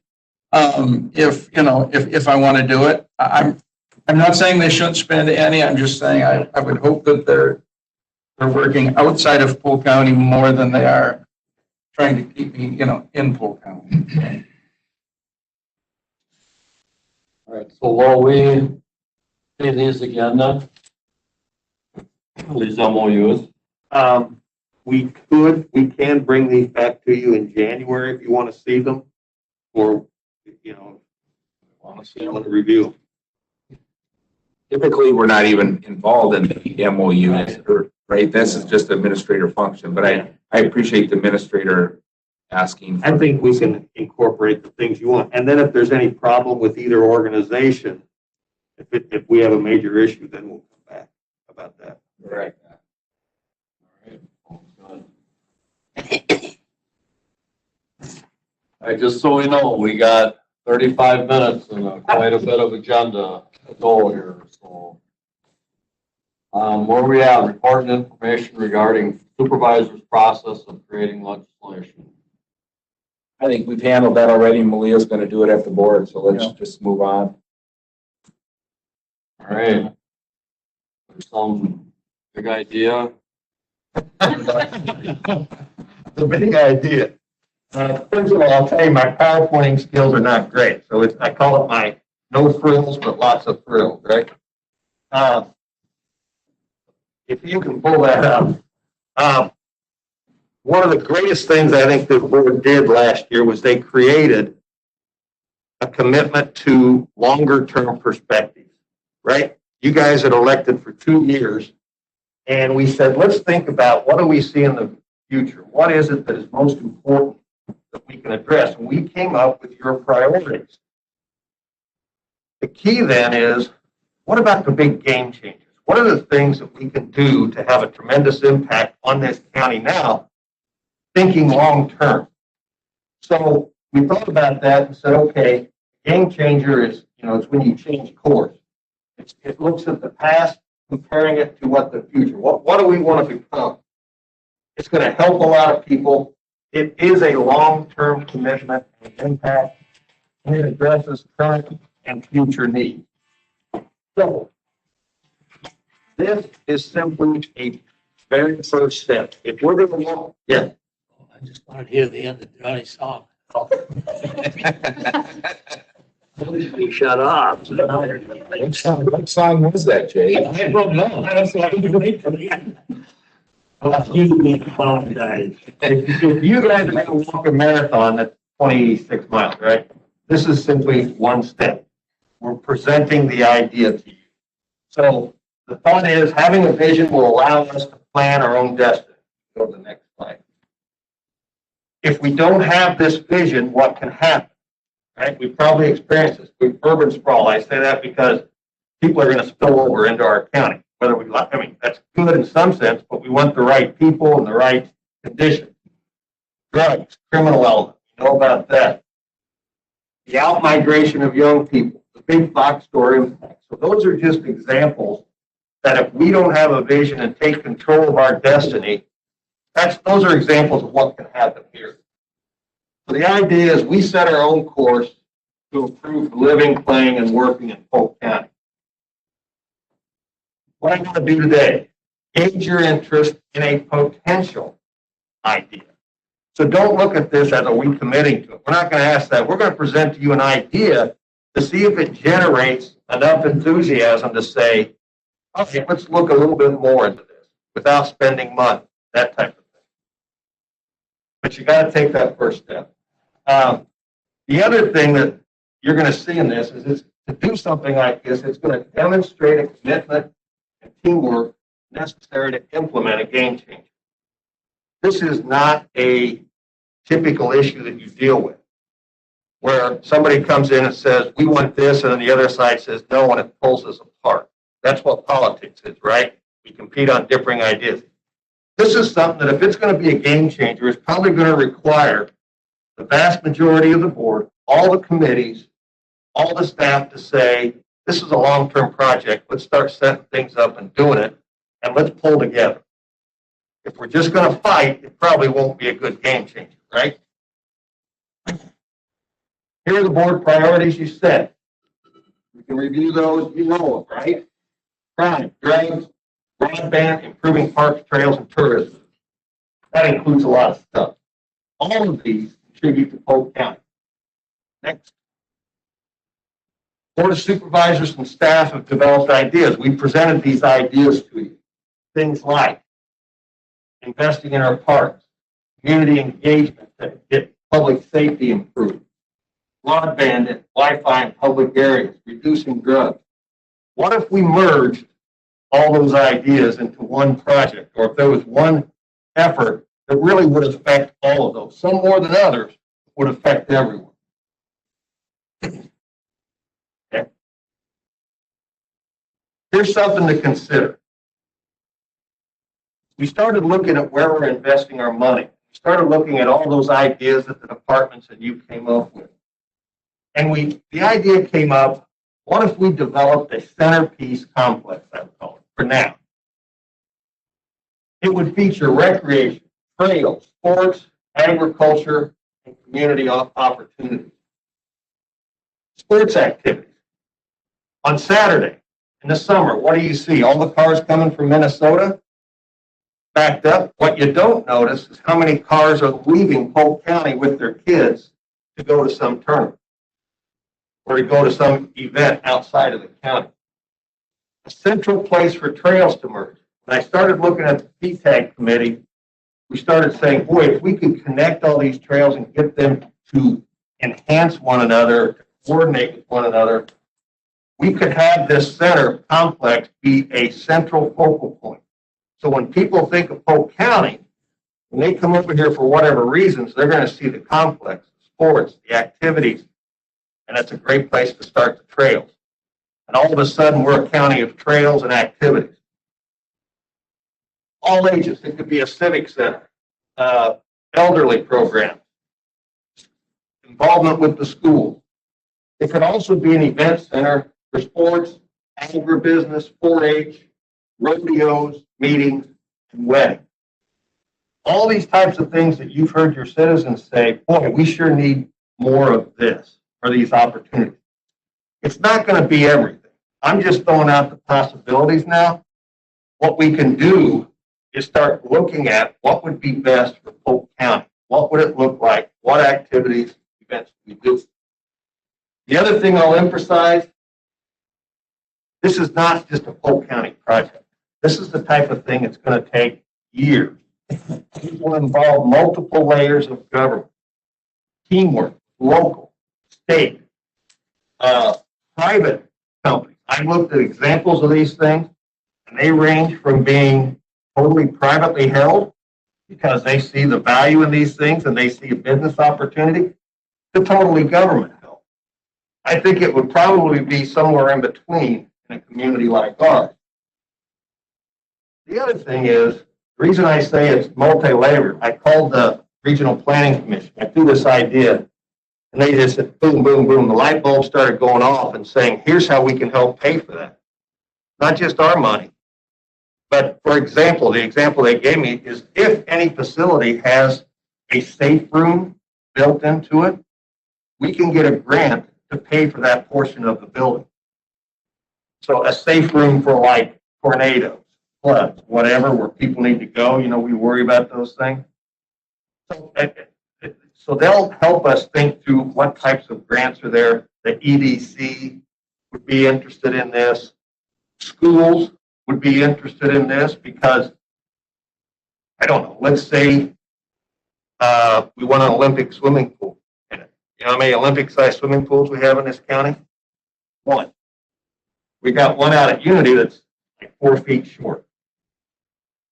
If I want to do it, I'm not saying they shouldn't spend any. I'm just saying I would hope that they're working outside of Polk County more than they are trying to keep me, in Polk County. All right, so while we see these agenda, these MOUs, We can bring these back to you in January if you want to see them. Or, Honestly, I'm going to review. typically, we're not even involved in the MOU, right? This is just administrator function, but I appreciate the administrator asking. I think we can incorporate the things you want. And then if there's any problem with either organization, if we have a major issue, then we'll come back about that. Right. All right, just so we know, we got 35 minutes and quite a bit of agenda to go here, so. Where we at? Report and information regarding supervisor's process of creating legislation. I think we've handled that already. Malia's going to do it at the board, so let's just move on. All right. There's some big idea. The big idea. First of all, I'll tell you, my PowerPointing skills are not great. So I call it my no frills, but lots of frills, right? If you can pull that up. One of the greatest things I think the board did last year was they created a commitment to longer term perspectives, right? You guys had elected for 2 years, and we said, let's think about what do we see in the future? What is it that is most important that we can address? And we came up with your priorities. The key then is, what about the big game changers? What are the things that we can do to have a tremendous impact on this county now, thinking long term? So we thought about that and said, okay, game changer is, it's when you change course. It looks at the past, comparing it to what the future. What do we want to become? It's going to help a lot of people. It is a long-term commitment and impact, and it addresses current and future needs. So this is simply a very first step. If we're going to walk, yeah. I just wanted to hear the end of Johnny's song. Be shut off. What song was that, Jay? I don't know. That's why I didn't wait for the end. You apologize. If you guys are going to walk a marathon that's 26 miles, right? This is simply one step. We're presenting the idea to you. So the thought is, having a vision will allow us to plan our own destiny. Go to the next slide. If we don't have this vision, what can happen? Right? We probably experienced this with urban sprawl. I say that because people are going to spill over into our county. Whether we like, that's good in some sense, but we want the right people and the right conditions. Drugs, criminal element, you know about that. The outmigration of young people, the big box store impact. So those are just examples that if we don't have a vision and take control of our destiny, those are examples of what can happen here. So the idea is we set our own course to improve living, playing, and working in Polk County. What I'm going to do today, gauge your interest in a potential idea. So don't look at this as are we committing to it. We're not going to ask that. We're going to present to you an idea to see if it generates enough enthusiasm to say, okay, let's look a little bit more into this without spending money, that type of thing. But you got to take that first step. The other thing that you're going to see in this is to do something like this, it's going to demonstrate a commitment and teamwork necessary to implement a game changer. This is not a typical issue that you deal with, where somebody comes in and says, we want this, and then the other side says no, and it pulls us apart. That's what politics is, right? We compete on differing ideas. This is something that if it's going to be a game changer, it's probably going to require the vast majority of the board, all the committees, all the staff to say, this is a long-term project. Let's start setting things up and doing it, and let's pull together. If we're just going to fight, it probably won't be a good game changer, right? Here are the board priorities you set. We can review those, you know them, right? Crime, drugs, broadband, improving parks, trails, and tourism. That includes a lot of stuff. All of these contribute to Polk County. Next. Board of Supervisors and staff have developed ideas. We presented these ideas to you. Things like investing in our parks, community engagement to get public safety improved, broadband and Wi-Fi in public areas, reducing drugs. What if we merged all those ideas into one project, or if there was one effort that really would affect all of those, some more than others, would affect everyone? Okay. Here's something to consider. We started looking at where we're investing our money. We started looking at all those ideas that the departments and you came up with. And the idea came up, what if we developed a centerpiece complex, I would call it, for now? It would feature recreation, trails, sports, agriculture, and community opportunities. Sports activities. On Saturday, in the summer, what do you see? All the cars coming from Minnesota backed up. What you don't notice is how many cars are leaving Polk County with their kids to go to some tournament or to go to some event outside of the county. A central place for trails to merge. When I started looking at the PTAG committee, we started saying, boy, if we could connect all these trails and get them to enhance one another, to coordinate with one another, we could have this center complex be a central focal point. So when people think of Polk County, when they come over here for whatever reasons, they're going to see the complex, the sports, the activities, and that's a great place to start the trails. And all of a sudden, we're a county of trails and activities. All ages. It could be a civic center, elderly program, involvement with the school. It could also be an event center for sports, agribusiness, 4-H, rodeos, meetings, and weddings. All these types of things that you've heard your citizens say, boy, we sure need more of this, or these opportunities. It's not going to be everything. I'm just throwing out the possibilities now. What we can do is start looking at what would be best for Polk County. What would it look like? What activities, events we do? The other thing I'll emphasize, this is not just a Polk County project. This is the type of thing that's going to take years. It will involve multiple layers of government, teamwork, local, state, private companies. I looked at examples of these things, and they range from being totally privately held because they see the value in these things and they see a business opportunity to totally government held. I think it would probably be somewhere in between in a community like ours. The other thing is, the reason I say it's multi-layered, I called the Regional Planning Commission. I threw this idea, and they just said, boom, boom, boom. The light bulb started going off and saying, here's how we can help pay for that. Not just our money, but for example, the example they gave me is if any facility has a safe room built into it, we can get a grant to pay for that portion of the building. So a safe room for like tornadoes, floods, whatever, where people need to go, you know, we worry about those things. So they'll help us think through what types of grants are there. The EDC would be interested in this. Schools would be interested in this because, I don't know, let's say we want an Olympic swimming pool in it. You know how many Olympic-sized swimming pools we have in this county? One. We got one out at Unity that's like 4 feet short.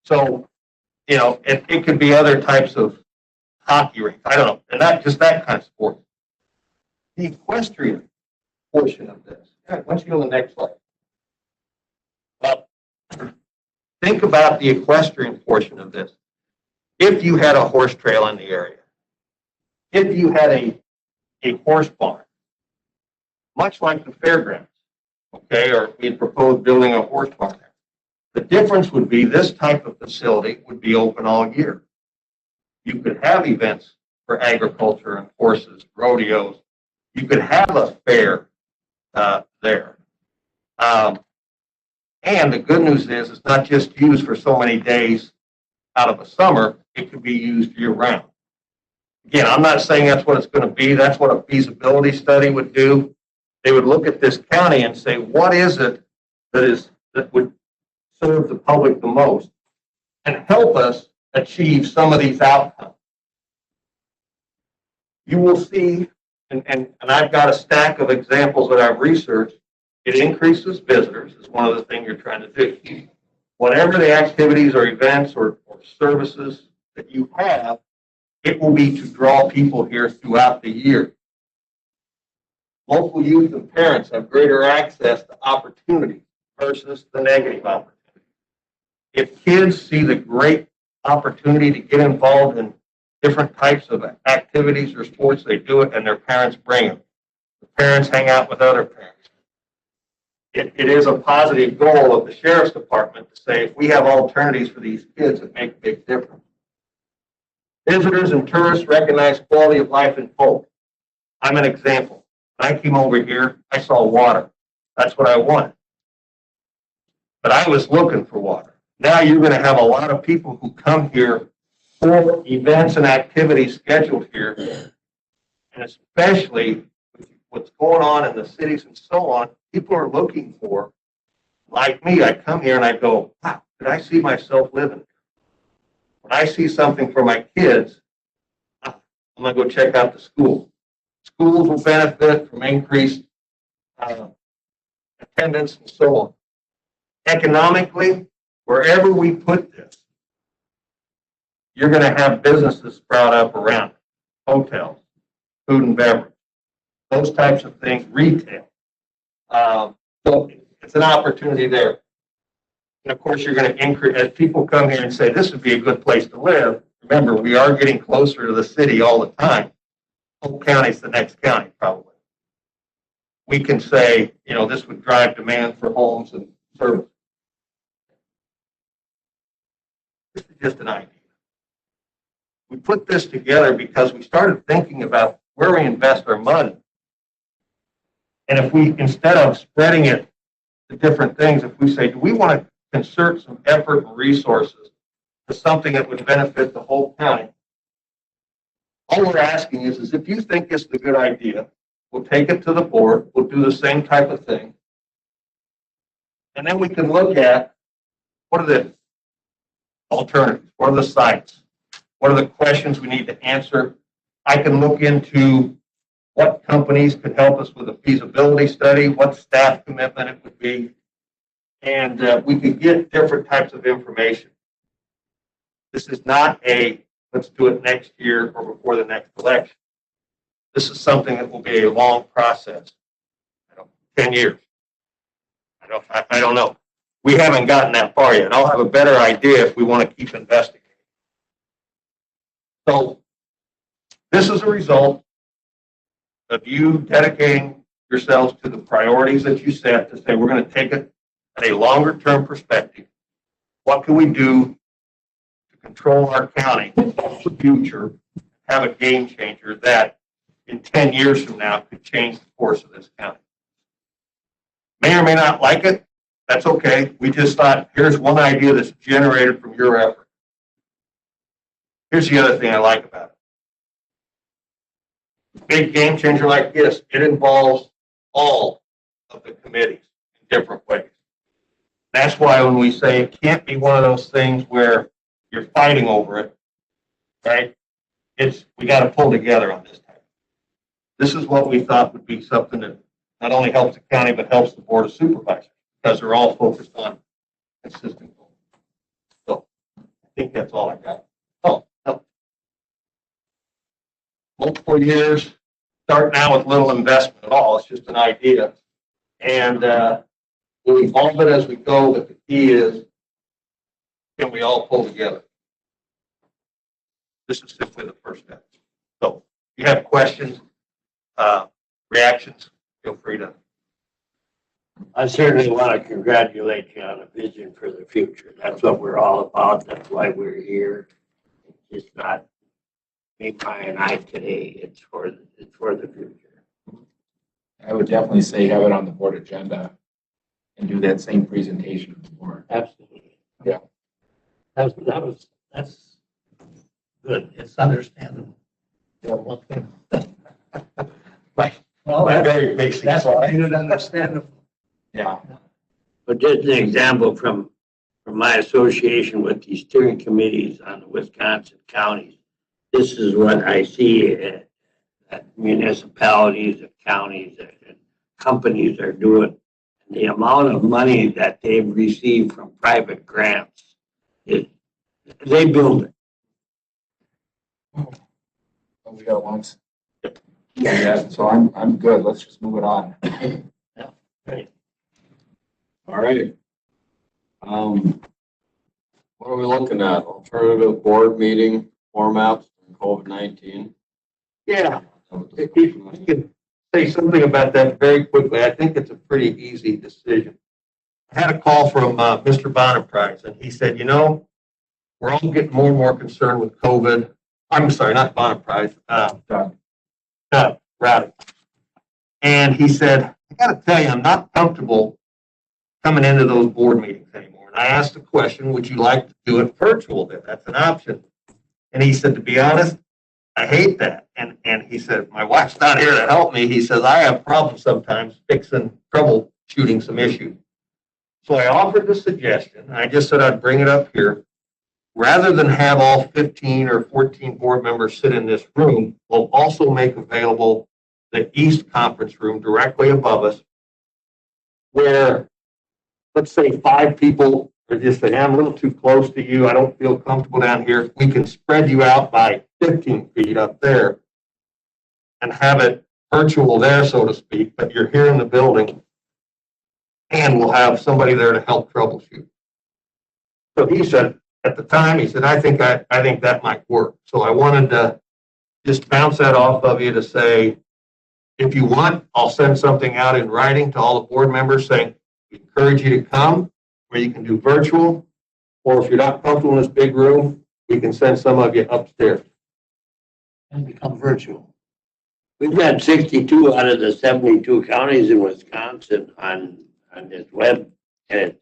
So, you know, it could be other types of hockey rinks. I don't know. And not just that kind of sport. The equestrian portion of this. Why don't you go to the next slide? Well, think about the equestrian portion of this. If you had a horse trail in the area, if you had a horse barn, much like the fairgrounds, okay, or we'd propose building a horse barn there. The difference would be this type of facility would be open all year. You could have events for agriculture and horses, rodeos. You could have a fair there. And the good news is it's not just used for so many days out of the summer. It could be used year round. Again, I'm not saying that's what it's going to be. That's what a feasibility study would do. They would look at this county and say, what is it that would serve the public the most and help us achieve some of these outcomes. You will see and I've got a stack of examples that I've researched. It increases visitors is one of the things you're trying to do. Whatever the activities or events or services that you have, it will be to draw people here throughout the year. Local youth and parents have greater access to opportunity versus the negative opportunity. If kids see the great opportunity to get involved in different types of activities or sports, they do it, and their parents bring them. The parents hang out with other parents. It is a positive goal of the sheriff's department to say, if we have alternatives for these kids, it makes a big difference. Visitors and tourists recognize quality of life in Polk. I'm an example. When I came over here, I saw water. That's what I wanted. But I was looking for water. Now you're going to have a lot of people who come here for events and activities scheduled here. And especially with what's going on in the cities and so on, people are looking for, like me, I come here and I go, wow, could I see myself living here? When I see something for my kids, I'm going to go check out the school. Schools will benefit from increased attendance and so on. Economically, wherever we put this, you're going to have businesses sprout up around it. Hotels, food and beverage, those types of things, retail. So it's an opportunity there. And of course, you're going to increase, as people come here and say, this would be a good place to live. Remember, we are getting closer to the city all the time. Polk County's the next county, probably. We can say, this would drive demand for homes and services. This is just an idea. We put this together because we started thinking about where we invest our money. And if we, instead of spreading it to different things, if we say, do we want to concert some effort and resources to something that would benefit the whole county? All we're asking is if you think it's a good idea, we'll take it to the board, we'll do the same type of thing. And then we can look at what are the alternatives, what are the sites, what are the questions we need to answer. I can look into what companies could help us with a feasibility study, what staff commitment it would be, and we could get different types of information. This is not a let's do it next year or before the next election. This is something that will be a long process. 10 years. I don't know. We haven't gotten that far yet. I'll have a better idea if we want to keep investigating. So this is a result of you dedicating yourselves to the priorities that you set to say we're going to take it at a longer term perspective. What can we do to control our county in the future, have a game changer that in 10 years from now could change the course of this county? May or may not like it. That's okay. We just thought, here's one idea that's generated from your effort. Here's the other thing I like about it. A big game changer like this, it involves all of the committees in different ways. That's why when we say it can't be one of those things where you're fighting over it, right? We got to pull together on this type. This is what we thought would be something that not only helps the county, but helps the Board of Supervisors, because they're all focused on consistent goals. So I think that's all I got. Oh, no. Multiple years, start now with little investment at all. It's just an idea. And we'll evolve it as we go, but the key is, can we all pull together? This is simply the first step. So if you have questions, reactions, feel free to. I certainly want to congratulate you on a vision for the future. That's what we're all about. That's why we're here. It's just not me, Brian, and I today. It's for the future. I would definitely say have it on the board agenda and do that same presentation to the board. Absolutely. Yeah. That's good. It's understandable. Yeah. Okay. Well, that's very basic. That's what made it understandable. Yeah. But just an example from my association with these steering committees on the Wisconsin counties, this is what I see that municipalities and counties and companies are doing. And the amount of money that they've received from private grants is, they build it. Oh, we got once. Yeah, so I'm good. Let's just move it on. All right. What are we looking at? Alternative board meeting formats in COVID-19? Yeah, if you can say something about that very quickly, I think it's a pretty easy decision. I had a call from Mr. Bonaprise, and he said, we're all getting more and more concerned with COVID. I'm sorry, not Bonaprise, Rowdy. And he said, I got to tell you, I'm not comfortable coming into those board meetings anymore. And I asked the question, would you like to do it virtual? That's an option. And he said, to be honest, I hate that. And he said, my wife's not here to help me. He says, I have problems sometimes troubleshooting some issues. So I offered the suggestion. I just said I'd bring it up here. Rather than have all 15 or 14 board members sit in this room, we'll also make available the East Conference Room directly above us, where, let's say, 5 people are just saying, I'm a little too close to you. I don't feel comfortable down here. We can spread you out by 15 feet up there and have it virtual there, so to speak, but you're here in the building, and we'll have somebody there to help troubleshoot. So he said, at the time, he said, I think that might work. So I wanted to just bounce that off of you to say, if you want, I'll send something out in writing to all the board members saying, we encourage you to come, or you can do virtual, or if you're not comfortable in this big room, we can send some of you upstairs. And become virtual. We've got 62 out of the 72 counties in Wisconsin on this web, and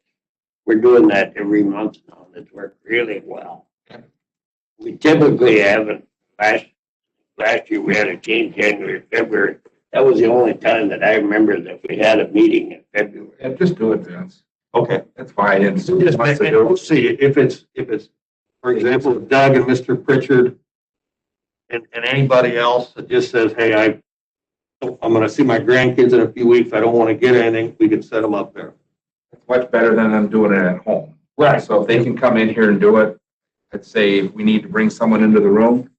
we're doing that every month now. It's worked really well. We typically haven't. Last year we had a change January, February. That was the only time that I remember that we had a meeting in February. Yeah, just do it, Vince. Okay. That's fine. It's So just we'll see if it's, for example, Doug and Mr. Pritchard and anybody else that just says, hey, I'm going to see my grandkids in a few weeks. I don't want to get anything. We can set them up there. It's much better than them doing it at home. Right. So if they can come in here and do it, let's say if we need to bring someone into the room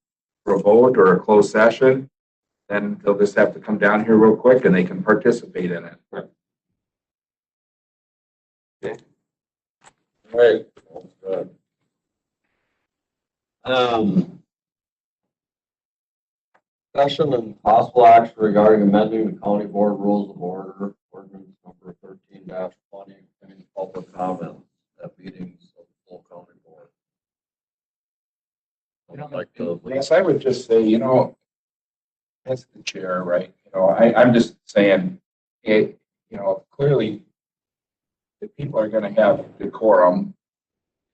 for a vote or a closed session, then they'll just have to come down here real quick and they can participate in it. Right. Okay. All right. That's good. Discussion and possible action regarding amending the county board rules of order, ordinance number 13-20, any public comments at meetings of the full county board. Yes, I would just say, that's the chair, right? I'm just saying, clearly the people are going to have decorum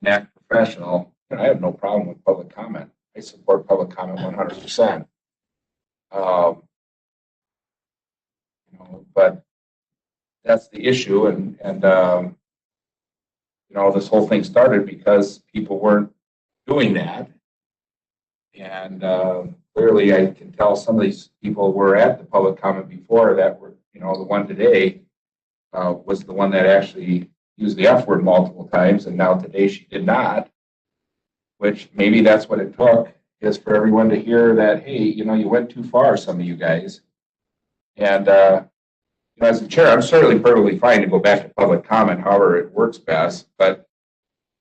and act professional. And I have no problem with public comment. I support public comment 100%. But that's the issue. And this whole thing started because people weren't doing that. And clearly I can tell some of these people were at the public comment before that were, the one today was the one that actually used the F word multiple times. And now today she did not, which maybe that's what it took, is for everyone to hear that, hey, you went too far, some of you guys. And as the chair, I'm certainly perfectly fine to go back to public comment, however it works best. But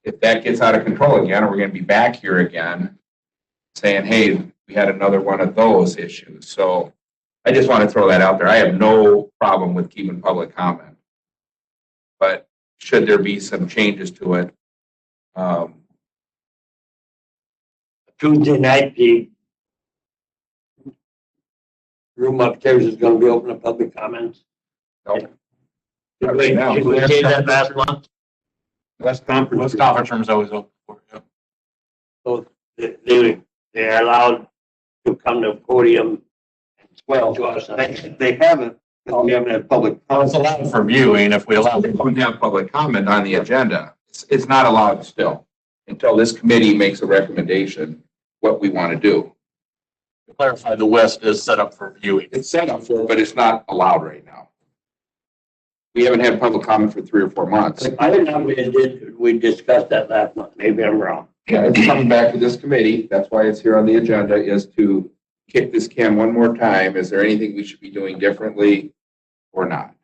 if that gets out of control again, we're going to be back here again saying, hey, we had another one of those issues. So I just want to throw that out there. I have no problem with keeping public comment. But should there be some changes to it? Tuesday night, the room upstairs is going to be open to public comments. Nope. Did we say that last month? West Conference. West Conference Room's always open for you. So they're allowed to come to the podium and speak to us. They haven't, because we haven't had public Well, it's comment. allowed for viewing if we allow. We don't have public comment on the agenda. It's not allowed still until this committee makes a recommendation what we want to do. To clarify, the west is set up for viewing. It's set up for, it, but it's not allowed right now. We haven't had public comment for 3 or 4 months. I don't know, we discussed that last month, maybe I'm wrong. Yeah, it's coming back to this committee. That's why it's here on the agenda, is to kick this can one more time. Is there anything we should be doing differently or not?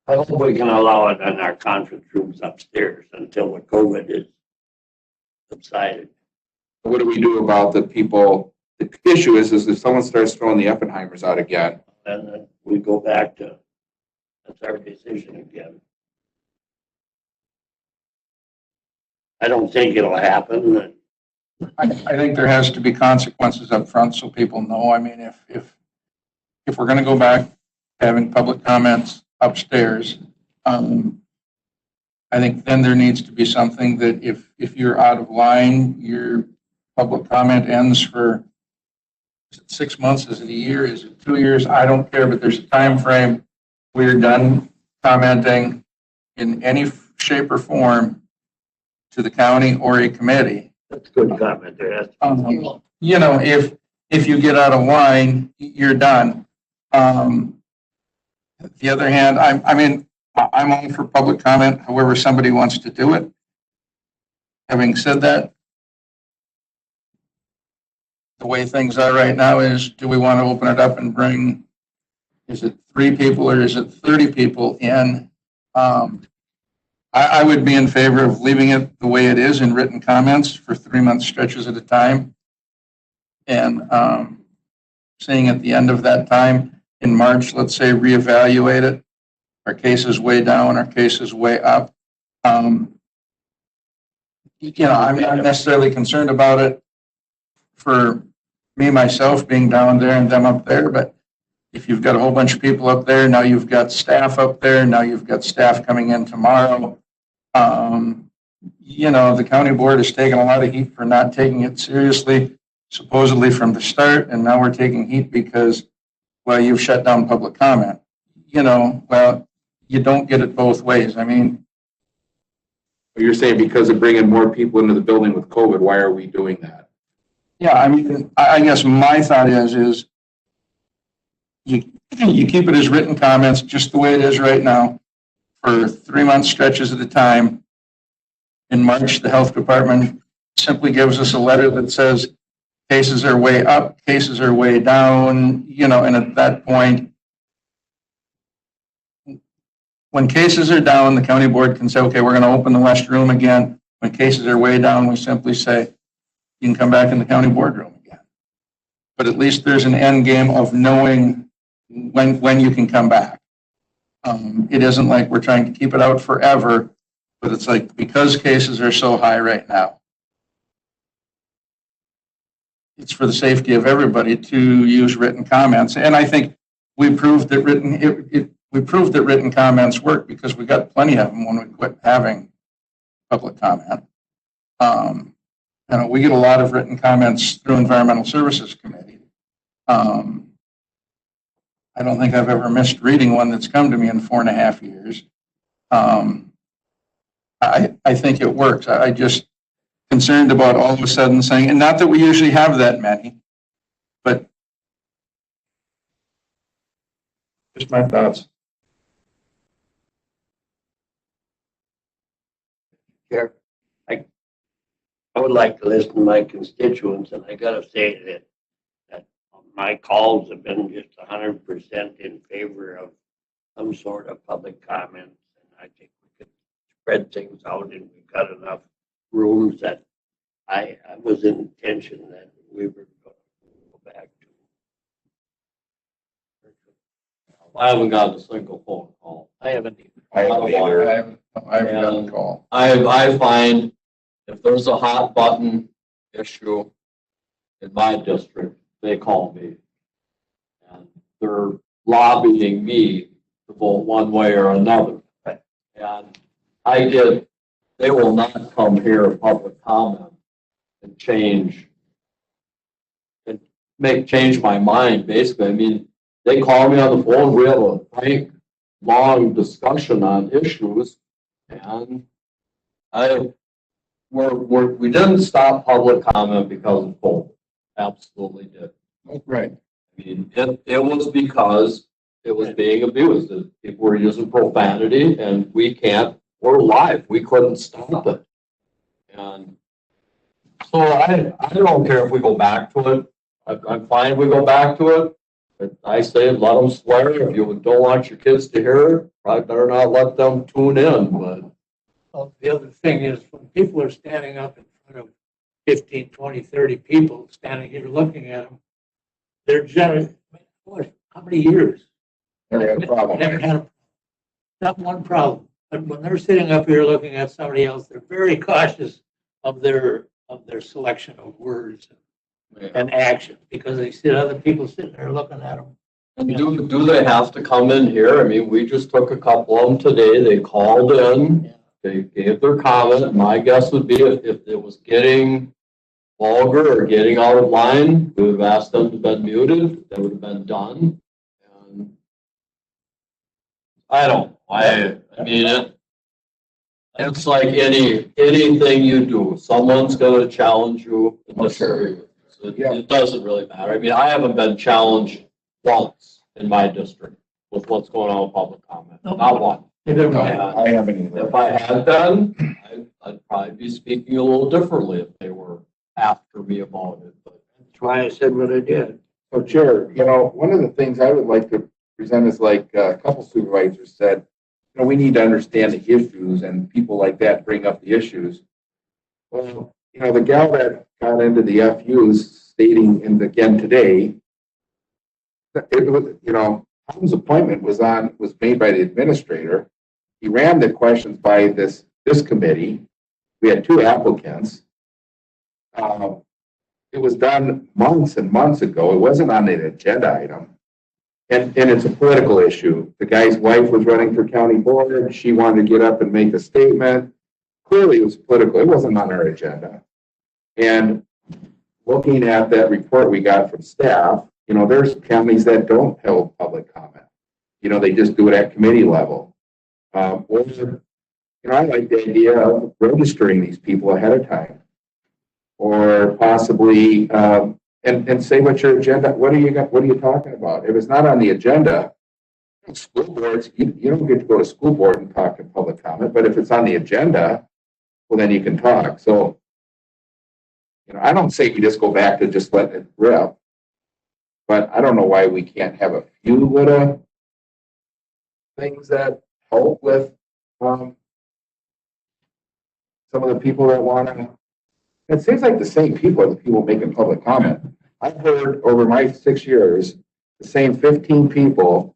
I hope we can allow it in our conference rooms upstairs until the COVID is subsided. What do we do about the people? The issue is if someone starts throwing the Oppenheimers out again, And then we go back to, that's our decision again. I don't think it'll happen. I think there has to be consequences up front so people know. I mean, if we're going to go back to having public comments upstairs, I think then there needs to be something that if you're out of line, your public comment ends for, is it 6 months? Is it a year? Is it 2 years? I don't care, but there's a time frame. We're done commenting in any shape or form to the county or a committee. That's a good comment. There has to be. You know, if you get out of line, you're done. The other hand, I'm all for public comment, however somebody wants to do it. Having said that, the way things are right now is, do we want to open it up and bring, is it 3 people or is it 30 people in? I would be in favor of leaving it the way it is in written comments for 3-month stretches at a time. And seeing at the end of that time, in March, let's say, reevaluate it. Our case is way down, our case is way up. I'm not necessarily concerned about it for me, myself, being down there and them up there, but if you've got a whole bunch of people up there, now you've got staff up there, now you've got staff coming in tomorrow. The county board has taken a lot of heat for not taking it seriously, supposedly from the start, and now we're taking heat because, well, you've shut down public comment. Well, you don't get it both ways. I mean, you're saying because of bringing more people into the building with COVID, why are we doing that? yeah, I mean, I guess my thought is you keep it as written comments just the way it is right now for 3-month stretches at a time. In March, the health department simply gives us a letter that says cases are way up, cases are way down, and at that point, when cases are down, the county board can say, okay, we're going to open the West room again. When cases are way down, we simply say, you can come back in the county boardroom again. But at least there's an end game of knowing when you can come back. It isn't like we're trying to keep it out forever, but it's like, because cases are so high right now, it's for the safety of everybody to use written comments. And I think we proved that written comments work because we got plenty of them when we quit having public comment. We get a lot of written comments through Environmental Services Committee. I don't think I've ever missed reading one that's come to me in 4.5 years. I think it works. I just concerned about all of a sudden saying, and not that we usually have that many, but just my thoughts. Yeah. I would like to listen to my constituents, and I gotta say that my calls have been just 100% in favor of some sort of public comment. And I think we could spread things out, and we've got enough rooms that I was in intention that we were going to go back to. I haven't gotten a single phone call. I haven't either. I haven't got a call. I find if there's a hot button issue in my district, they call me. And they're lobbying me to vote one way or another. And they will not come here public comment and change my mind, basically. I mean, they call me on the phone, we have a frank, long discussion on issues, and we didn't stop public comment because of COVID. Absolutely did. Right. I mean, it was because it was being abused. That people were using profanity and we're live. We couldn't stop it. And so I don't care if we go back to it. I'm fine if we go back to it. But I say let them swear. If you don't want your kids to hear it, probably better not let them tune in. But Well, the other thing is when people are standing up in front of 15, 20, 30 people standing here looking at them, they're generally, what, how many years? Never had a problem. Never had a, not one problem. But when they're sitting up here looking at somebody else, they're very cautious of their selection of words and action because they see other people sitting there looking at them. and do they have to come in here? I mean, we just took a couple of them today. They called in. They gave their comment. My guess would be if it was getting vulgar or getting out of line, we would have asked them to be muted. That would have been done. And I don't. I mean it's like anything you do. Someone's going to challenge you in this area. So it doesn't really matter. I mean, I haven't been challenged once in my district with what's going on with public comment. Not one. I haven't either. If I had been, I'd probably be speaking a little differently if they were after me about it. But That's why I said what I did. So Chair, one of the things I would like to present is like a couple supervisors said, we need to understand the issues and people like that bring up the issues. Well, the gal that got into the FUs stating, and again today, it was, Tom's appointment was made by the administrator. He ran the questions by this committee. We had 2 applicants. It was done months and months ago. It wasn't on an agenda item. And it's a political issue. The guy's wife was running for county board. She wanted to get up and make a statement. Clearly it was political. It wasn't on our agenda. And looking at that report we got from staff, there's counties that don't hold public comment. They just do it at committee level. I like the idea of registering these people ahead of time. Or possibly, and say what's your agenda, what are you talking about? If it's not on the agenda, school boards, you don't get to go to school board and talk in public comment, but if it's on the agenda, well, then you can talk. So, I don't say we just go back to just letting it rip, but I don't know why we can't have a few little things that help with some of the people that want to. It seems like the same people are the people making public comment. I've heard over my 6 years, the same 15 people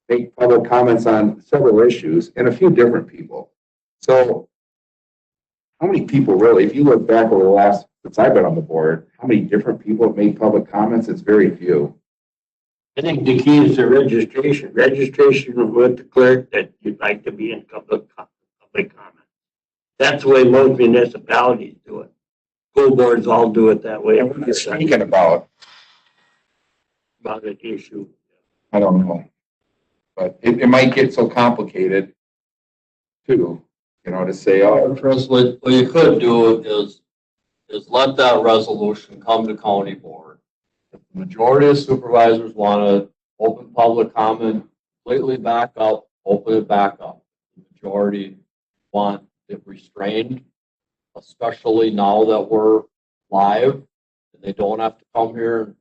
make public comments on several issues and a few different people. So how many people really, if you look back over the last, since I've been on the board, how many different people have made public comments? It's very few. I think the key is the registration. Registration with the clerk that you'd like to be in public comment. That's the way most municipalities do it. School boards all do it that way. And what you're speaking about an issue. I don't know. But it might get so complicated too, to say, Chris, what you could do is let that resolution come to county board. If the majority of supervisors want to open public comment, completely back up, open it back up. The majority want it restrained, especially now that we're live and they don't have to come here in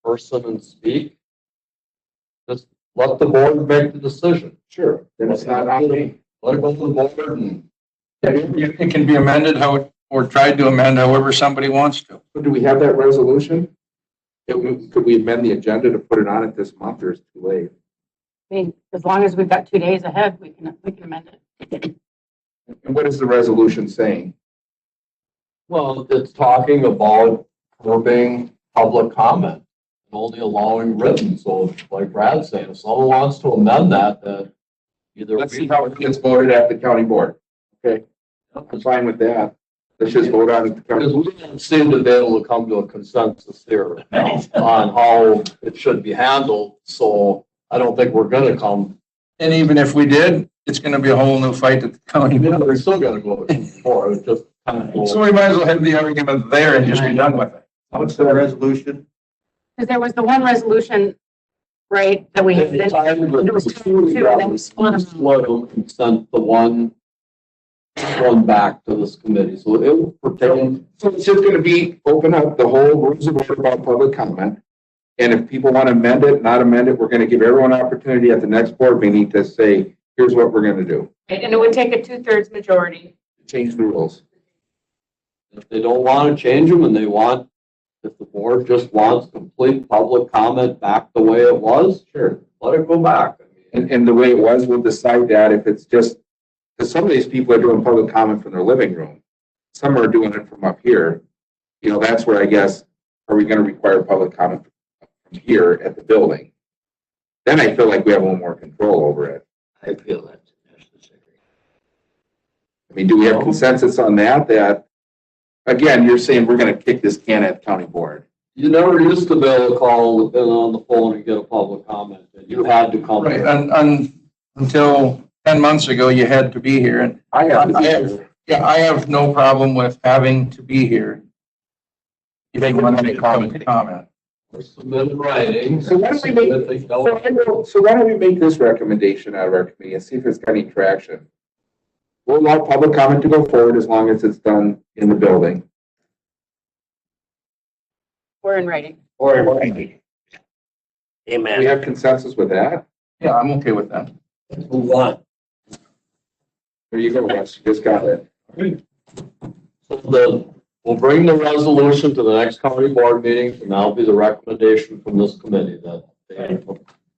person and speak. Just let the board make the decision. sure, then it's not on me. Let it go to the board and It can be amended or tried to amend however somebody wants to. So do we have that resolution? Could we amend the agenda to put it on it this month, or is it too late? I mean, as long as we've got 2 days ahead, we can amend it. And what is the resolution saying? well, it's talking about curbing public comment and only allowing written. So like Brad's saying, if someone wants to amend that, then either Let's see how it gets voted at the county board. Okay, I'm fine with that. Let's just vote on it. at the county because we don't seem to be able to come to a consensus here on how it should be handled. So I don't think we're gonna come. And even if we did, it's going to be a whole new fight at the county. We're still gonna go for it. Just kind of. So we might as well have the argument there and just be done with it. What's the resolution? Because there was the one resolution, right, that we, At the time, it was two, and then we split them. Split them and sent the one back to this committee, so it will pertain. So it's just gonna be, open up the whole rules of order about public comment. And if people want to amend it, not amend it, we're gonna give everyone an opportunity at the next board meeting to say, here's what we're gonna do. And it would take a 2/3 majority. Change the rules. If they don't want to change them and if the board just wants complete public comment back the way it was, Sure. let it go back. And the way it was, we'll decide that if it's just, because some of these people are doing public comment from their living room. Some are doing it from up here. You know, that's where I guess, are we gonna require public comment from here at the building? Then I feel like we have a little more control over it. I feel that's necessary. I mean, do we have consensus on that, again, you're saying we're gonna kick this can at the county board? You never used to be able to call on the phone and get a public comment. You had to come. Right, until 10 months ago, you had to be here, and I have, I have no problem with having to be here. You make one public comment. Submit in writing. So why don't we make, so why don't we make this recommendation out of our committee and see if it's got any traction? We'll allow public comment to go forward as long as it's done in the building. Or in writing. Or, We amen. have consensus with that? Yeah, I'm okay with that. Let's move on. There you go, Wes, you just got it. So we'll bring the resolution to the next county board meeting, and that'll be the recommendation from this committee that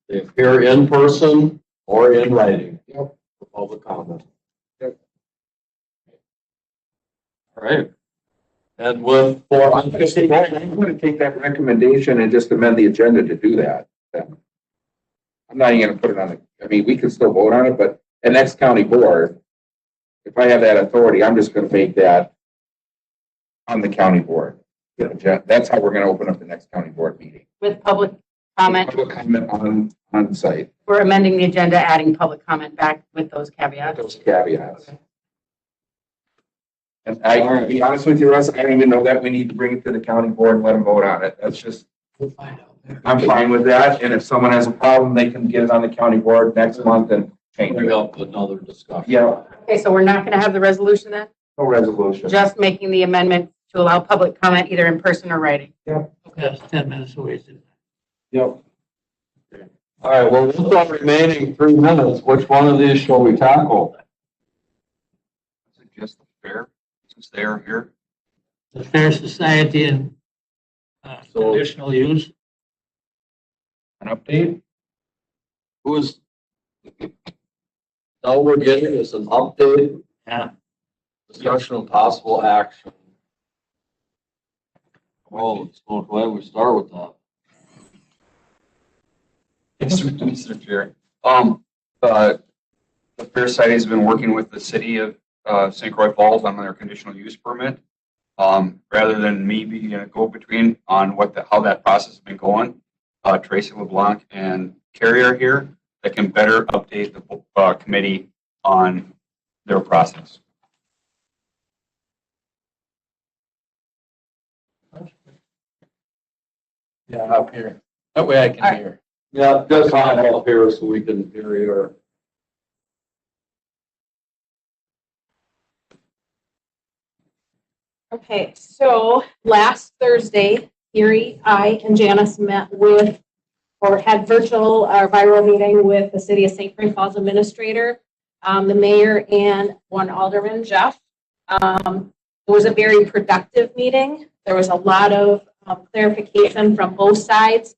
they appear in person or in writing. Yep. For public comment. Yep. All right. And I'm going to take that recommendation and just amend the agenda to do that. I'm not even going to put it on the, I mean, we can still vote on it, but at next county board, if I have that authority, I'm just going to make that on the county board. That's how we're going to open up the next county board meeting. With public comment, Public comment on site, we're amending the agenda, adding public comment back with those caveats. those caveats. And to be honest with you, Russ, I don't even know that we need to bring it to the county board and let them vote on it. That's just, We'll find out. I'm fine with that. And if someone has a problem, they can get it on the county board next month and change Bring it. up another discussion. Yeah, Okay, so we're not going to have the resolution then? no resolution. Just making the amendment to allow public comment either in person or writing. Okay, that's 10 minutes away. Yep. All right, well, with our remaining 3 minutes, which one of these shall we tackle? Is it just the fair, since they are here? The Fair Society and conditional use. An update? Who is? All we're getting is an update. Yeah. Discussion of possible action. Oh, so why don't we start with that? Mr. Chair. The Fair Society has been working with the city of St. Croix Falls on their conditional use permit. Rather than me being a go-between on how that process has been going, Tracy LeBlanc and Carrie are here that can better update the committee on their process. Yeah, up here. That way I can hear. Yeah, just come up here so we can hear your. Okay, so last Thursday, Erie, I, and Janice met with, or had virtual or viral meeting with the City of St. Croix Falls Administrator, the mayor, and one alderman, Jeff. It was a very productive meeting. There was a lot of clarification from both sides.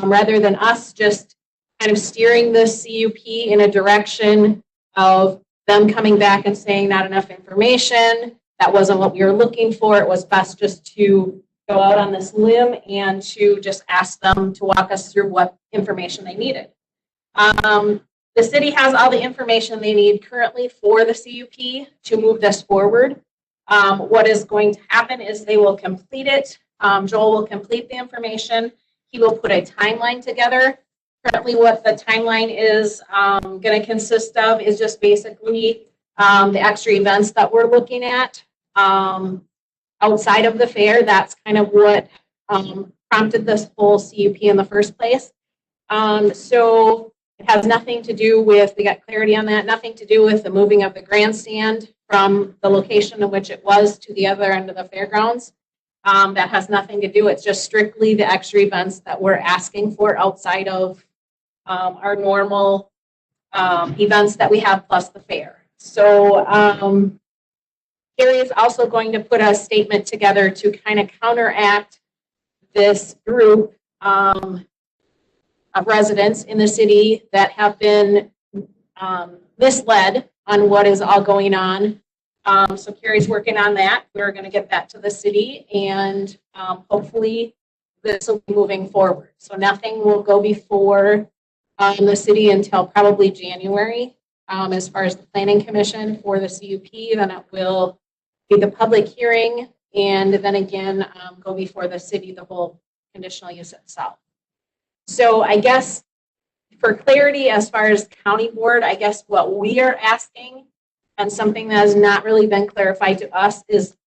Rather than us just kind of steering the CUP in a direction of them coming back and saying not enough information, that wasn't what we were looking for. It was best just to go out on this limb and to just ask them to walk us through what information they needed. The city has all the information they need currently for the CUP to move this forward. What is going to happen is they will complete it. Joel will complete the information. He will put a timeline together. Currently, what the timeline is going to consist of is just basically the extra events that we're looking at outside of the fair. That's kind of what prompted this whole CUP in the first place. So it has nothing to do with, we got clarity on that, nothing to do with the moving of the grandstand from the location in which it was to the other end of the fairgrounds. That has nothing to do, it's just strictly the extra events that we're asking for outside of our normal events that we have plus the fair. So Carrie is also going to put a statement together to kind of counteract this group of residents in the city that have been misled on what is all going on. So Carrie's working on that. We're going to get that to the city, and hopefully this will be moving forward. So nothing will go before the city until probably January. As far as the planning commission for the CUP, then it will be the public hearing, and then again go before the city, the whole conditional use itself. So I guess for clarity, as far as county board, I guess what we are asking, and something that has not really been clarified to us, is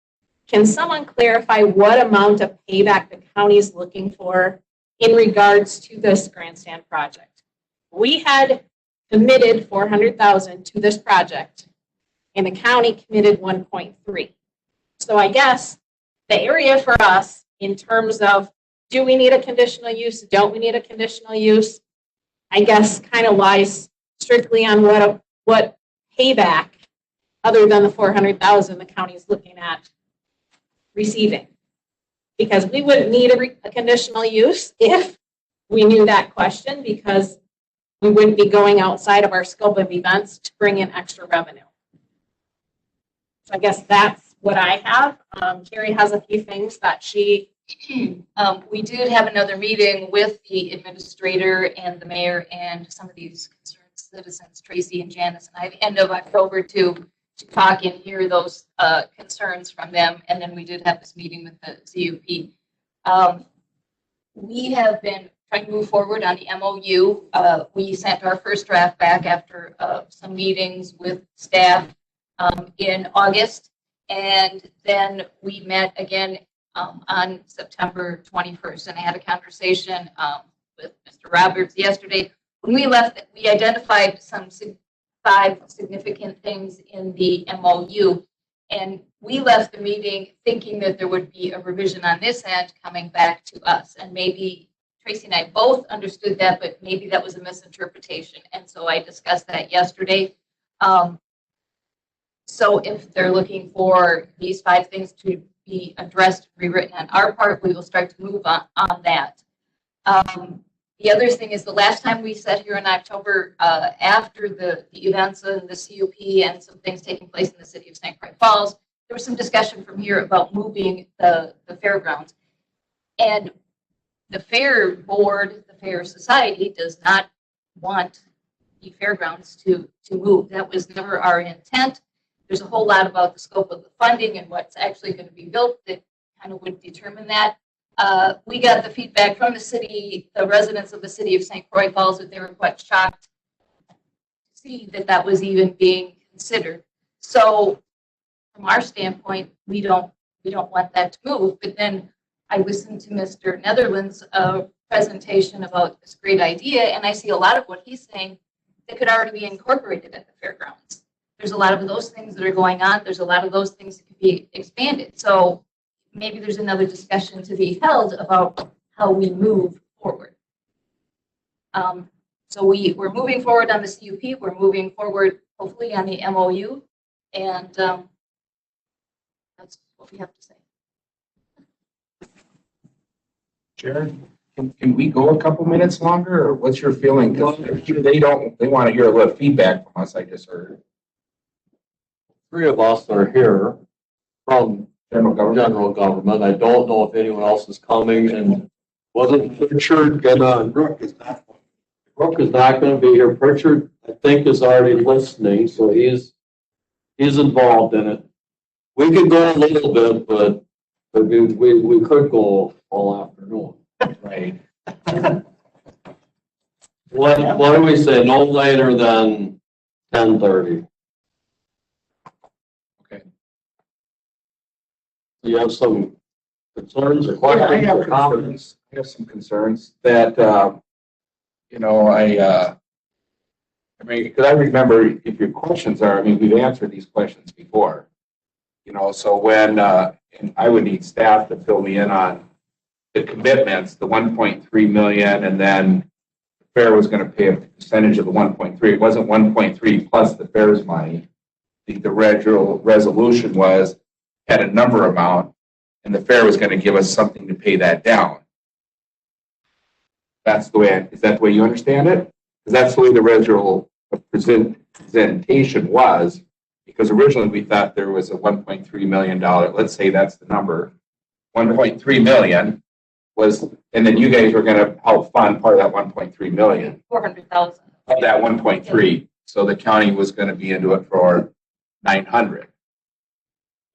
can someone clarify what amount of payback the county is looking for in regards to this grandstand project? We had committed $400,000 to this project, and the county committed 1.3. So I guess the area for us in terms of, do we need a conditional use? Don't we need a conditional use? I guess kind of lies strictly on what payback, other than the $400,000 the county is looking at receiving. Because we wouldn't need a conditional use if we knew that question, because we wouldn't be going outside of our scope of events to bring in extra revenue. So I guess that's what I have. Carrie has a few things that she. We did have another meeting with the administrator and the mayor and some of these concerned citizens, Tracy and Janice, and I, at the end of October to talk and hear those concerns from them. And then we did have this meeting with the CUP. We have been trying to move forward on the MOU. We sent our first draft back after some meetings with staff in August. And then we met again on September 21st. And I had a conversation with Mr. Roberts yesterday. When we left, we identified some 5 significant things in the MOU. And we left the meeting thinking that there would be a revision on this end coming back to us. And maybe Tracy and I both understood that, but maybe that was a misinterpretation. And so I discussed that yesterday. So if they're looking for these 5 things to be addressed, rewritten on our part, we will start to move on that. The other thing is, the last time we sat here in October, after the events and the CUP and some things taking place in the city of St. Croix Falls, there was some discussion from here about moving the fairgrounds. And the fair board, the fair society, does not want the fairgrounds to move. That was never our intent. There's a whole lot about the scope of the funding and what's actually going to be built that kind of would determine that. We got the feedback from the city, the residents of the city of St. Croix Falls, that they were quite shocked to see that that was even being considered. So from our standpoint, we don't want that to move. But then I listened to Mr. Netherland's presentation about this great idea, and I see a lot of what he's saying that could already be incorporated at the fairgrounds. There's a lot of those things that are going on. There's a lot of those things that could be expanded. So maybe there's another discussion to be held about how we move forward. So we're moving forward on the CUP. We're moving forward, hopefully, on the MOU. And that's what we have to say. Sharon, can we go a couple minutes longer, or what's your feeling? Because they want to hear a little feedback from us, I just heard. 3 of us are here from general government. I don't know if anyone else is coming, and wasn't Pritchard gonna, Brooke is not gonna be here. Pritchard, I think, is already listening, so he's involved in it. We could go a little bit, but we could go all afternoon. Right. What do we say? No later than 10:30. Okay. You have some Concerns or Yeah, I questions have or comments? concerns. I have some concerns that, you know, I mean, because I remember if your questions are, I mean, we've answered these questions before. You know, so when, and I would need staff to fill me in on the commitments, the 1.3 million, and then the fair was going to pay a percentage of the 1.3. It wasn't 1.3 plus the fair's money. The resolution was, had a number amount, and the fair was going to give us something to pay that down. That's the way, is that the way you understand it? Because that's the way the original presentation was, because originally we thought there was a $1.3 million, let's say that's the number, 1.3 million was, and then you guys were going to help fund part of that 1.3 million. 400,000. Of that 1.3. So the county was going to be into it for 900.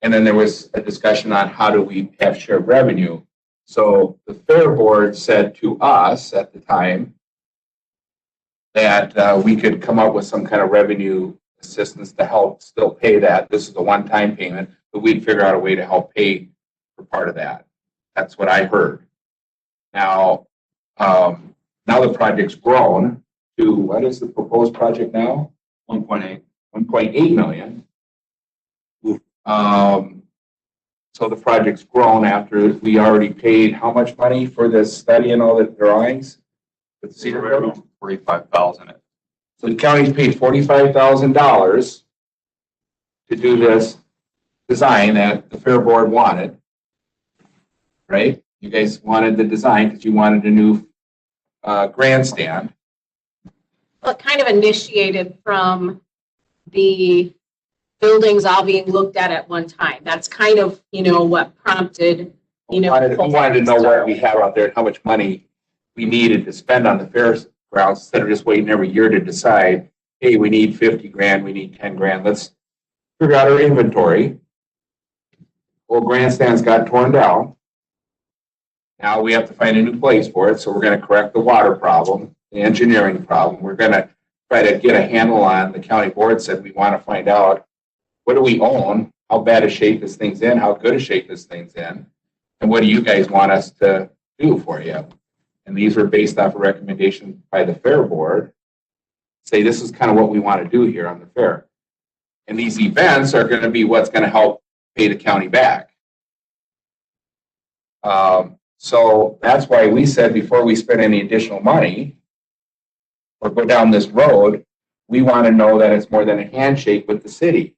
And then there was a discussion on how do we have shared revenue. So the fair board said to us at the time that we could come up with some kind of revenue assistance to help still pay that. This is a one-time payment, but we'd figure out a way to help pay for part of that. That's what I heard. Now, now the project's grown to, what is the proposed project now? 1.8. 1.8 million. So the project's grown after we already paid how much money for this study and all the drawings? With Cedar Rapids? 45,000. So the county's paid $45,000 to do this design that the fair board wanted, right? You guys wanted the design because you wanted a new grandstand. Well, it kind of initiated from the buildings all being looked at one time. That's kind of, you know, what prompted, you know. We wanted to know what we have out there and how much money we needed to spend on the fairgrounds instead of just waiting every year to decide, hey, we need 50 grand, we need 10 grand. Let's figure out our inventory. Well, grandstands got torn down. Now we have to find a new place for it. So we're going to correct the water problem, the engineering problem. We're going to try to get a handle on, the county board said we want to find out, what do we own? How bad a shape this thing's in? How good a shape this thing's in? And what do you guys want us to do for you? And these were based off a recommendation by the fair board. Say this is kind of what we want to do here on the fair. And these events are going to be what's going to help pay the county back. So that's why we said before we spend any additional money or go down this road, we want to know that it's more than a handshake with the city.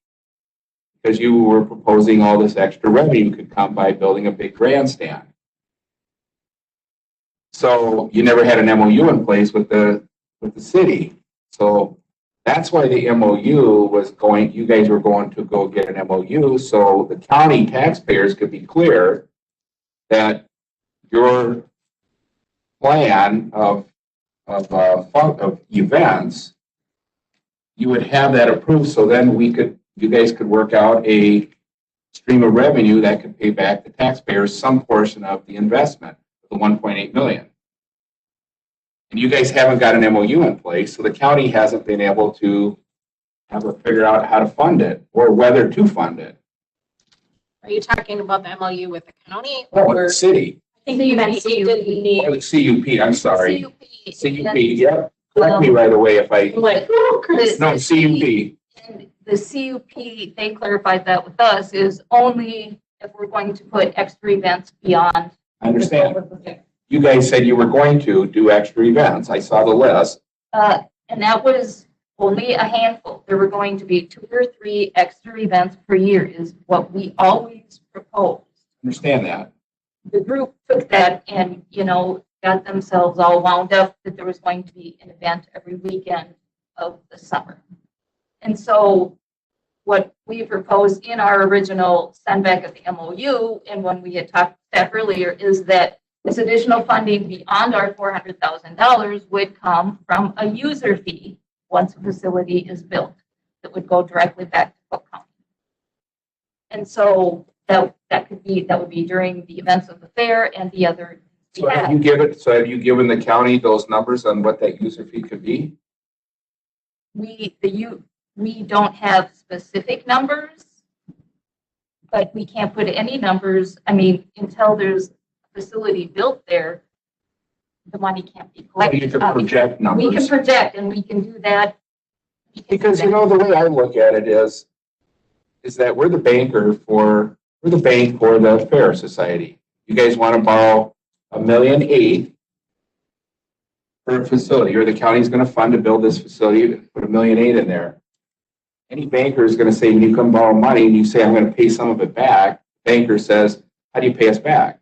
Because you were proposing all this extra revenue could come by building a big grandstand. So you never had an MOU in place with the city. So that's why the MOU was going, you guys were going to go get an MOU so the county taxpayers could be clear that your plan of events, you would have that approved so then you guys could work out a stream of revenue that could pay back the taxpayers some portion of the investment, the 1.8 million. And you guys haven't got an MOU in place, so the county hasn't been able to figure out how to fund it or whether to fund it. Are you talking about the MOU with the county Or or? the city, I think you meant CUP. or the CUP, I'm sorry. CUP, CUP. yeah, correct me right away if I, I'm like, oh, Chris. no, CUP. And the CUP, they clarified that with us, is only if we're going to put extra events beyond. I understand. You guys said you were going to do extra events. I saw the list. And that was only a handful. There were going to be 2 or 3 extra events per year is what we always proposed. Understand that. The group took that and, you know, got themselves all wound up that there was going to be an event every weekend of the summer. And so what we proposed in our original send back of the MOU and when we had talked to staff earlier is that this additional funding beyond our $400,000 would come from a user fee once a facility is built that would go directly back to Polk County. And so that would be during the events of the fair and the other. So have you given the county those numbers on what that user fee could be? We don't have specific numbers, but we can't put any numbers, I mean, until there's a facility built there, the money can't be So collected. you can project We can numbers. project, and we can do that. We can do Because, you that. know, the way I look at it is that we're the bank for the Fair Society. You guys want to borrow $1.8 million for a facility, or the county's going to fund to build this facility, put $1.8 million in there. Any banker is going to say, when you come borrow money and you say, I'm going to pay some of it back, the banker says, how do you pay us back?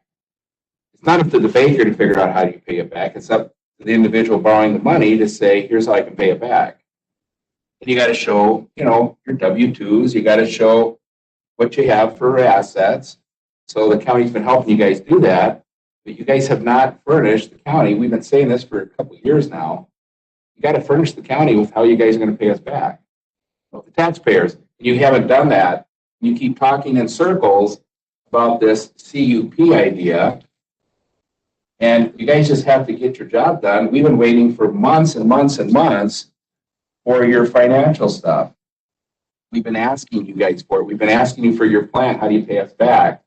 It's not up to the banker to figure out how do you pay it back. It's up to the individual borrowing the money to say, here's how I can pay it back. And you got to show, you know, your W-2s, you got to show what you have for assets. So the county's been helping you guys do that, but you guys have not furnished the county. We've been saying this for a couple of years now. You got to furnish the county with how you guys are going to pay us back. Well, the taxpayers, you haven't done that. You keep talking in circles about this CUP idea, and you guys just have to get your job done. We've been waiting for months and months and months for your financial stuff. We've been asking you guys for it. We've been asking you for your plan. How do you pay us back?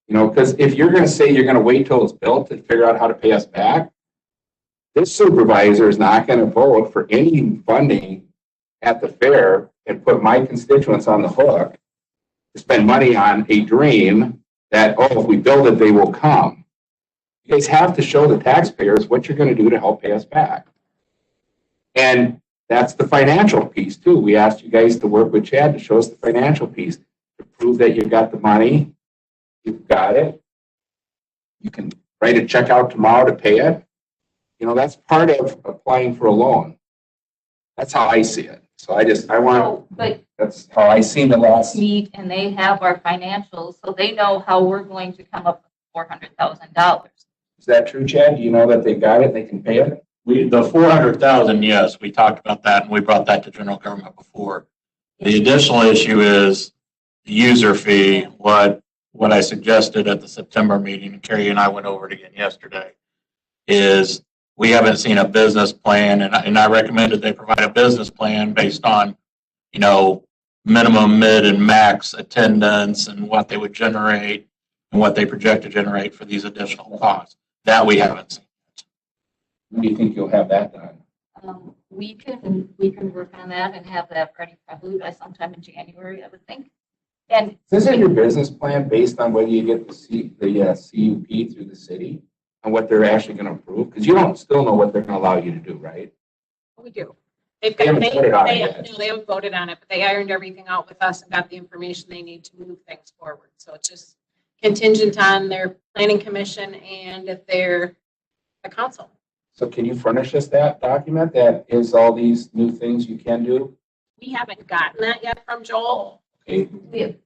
You know, because if you're going to say you're going to wait till it's built and figure out how to pay us back, this supervisor is not going to vote for any funding at the fair and put my constituents on the hook to spend money on a dream that, oh, if we build it, they will come. You guys have to show the taxpayers what you're going to do to help pay us back. And that's the financial piece too. We asked you guys to work with Chad to show us the financial piece, to prove that you've got the money, you've got it. You can write a check out tomorrow to pay it. You know, that's part of applying for a loan. That's how I see it. So But that's how I seen the last. meet and they have our financials, so they know how we're going to come up with $400,000. Is that true, Chad? Do you know that they got it, they can pay it? The 400,000, yes, we talked about that and we brought that to general government before. The additional issue is the user fee. What I suggested at the September meeting, and Carrie and I went over it again yesterday, is we haven't seen a business plan, and I recommended they provide a business plan based on, you know, minimum, mid, and max attendance and what they would generate and what they project to generate for these additional costs. That we haven't seen. When do you think you'll have that done? We can work on that and have that ready probably by sometime in January, I would think. And Isn't your business plan based on whether you get the CUP through the city and what they're actually going to approve? Because you don't still know what they're going to allow you to do, right? We do. They've They got, haven't voted on it yet. no, they haven't voted on it, but they ironed everything out with us and got the information they need to move things forward. So it's just contingent on their planning commission and if they're a council. So can you furnish us that document that is all these new things you can do? We haven't gotten that yet from Joel. Okay.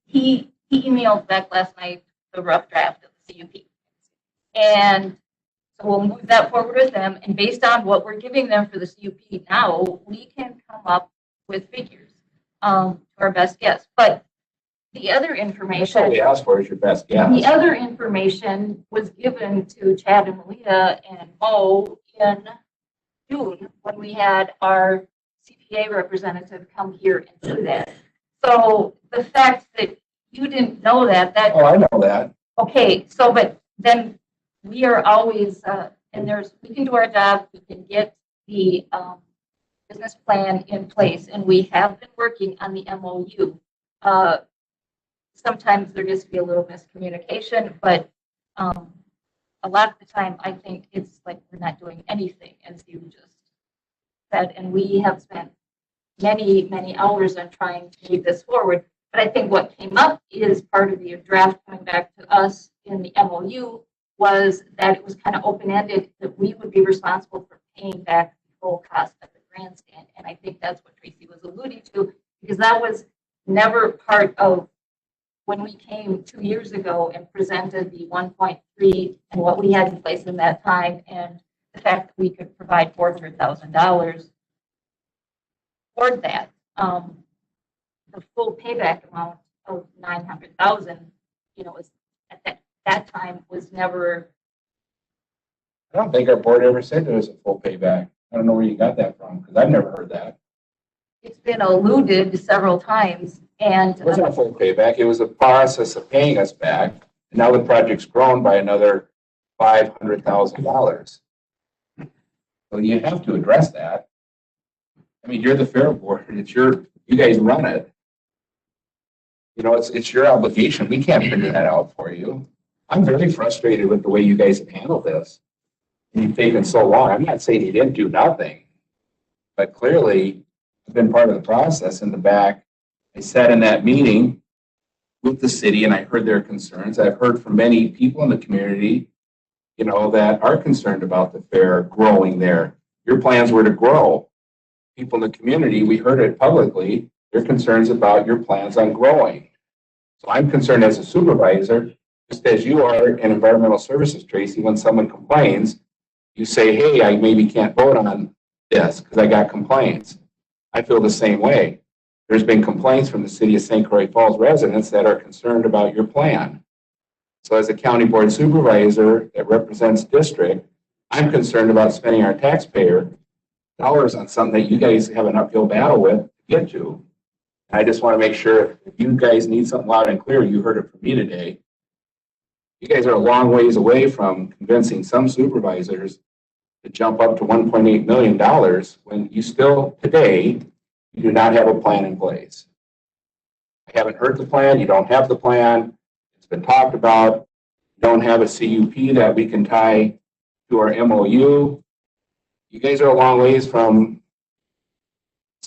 he emailed back last night the rough draft of the CUP. And so we'll move that forward with them. And based on what we're giving them for the CUP now, we can come up with figures to our best guess. But the other That's all information, we asked for is your best the guess. other information was given to Chad and Malia and Mo in June when we had our CPA representative come here and do that. So the fact that you didn't know that, Oh, I know that. okay, so, but then we are always, and we can do our job, we can get the business plan in place, and we have been working on the MOU. Sometimes there just be a little miscommunication, but a lot of the time, I think it's like we're not doing anything, as you just said, and we have spent many, many hours on trying to move this forward. But I think what came up is part of the draft coming back to us in the MOU was that it was kind of open-ended, that we would be responsible for paying back the full cost of the grandstand. And I think that's what Tracy was alluding to, because that was never part of when we came 2 years ago and presented the 1.3 and what we had in place in that time, and the fact that we could provide $400,000 toward that. The full payback amount of $900,000, you know, was at that time was never. I don't think our board ever said there was a full payback. I don't know where you got that from, because I've never heard that. It's been alluded several times, And It wasn't a full payback. It was a process of paying us back. And now the project's grown by another $500,000. So you have to address that. I mean, you're the fair board. You guys run it. You know, it's your obligation. We can't figure that out for you. I'm very frustrated with the way you guys have handled this. You've taken so long. I'm not saying you didn't do nothing, but clearly you've been part of the process in the back. I sat in that meeting with the city and I heard their concerns. I've heard from many people in the community, you know, that are concerned about the fair growing there. Your plans were to grow. People in the community, we heard it publicly, their concerns about your plans on growing. So I'm concerned as a supervisor, just as you are in environmental services, Tracy, when someone complains, you say, hey, I maybe can't vote on this because I got complaints. I feel the same way. There's been complaints from the city of St. Croix Falls residents that are concerned about your plan. So as a county board supervisor that represents district, I'm concerned about spending our taxpayer dollars on something that you guys have an uphill battle with to get to. I just want to make sure if you guys need something loud and clear, you heard it from me today. You guys are a long ways away from convincing some supervisors to jump up to $1.8 million when you still today, you do not have a plan in place. I haven't heard the plan. You don't have the plan. It's been talked about. You don't have a CUP that we can tie to our MOU. You guys are a long ways from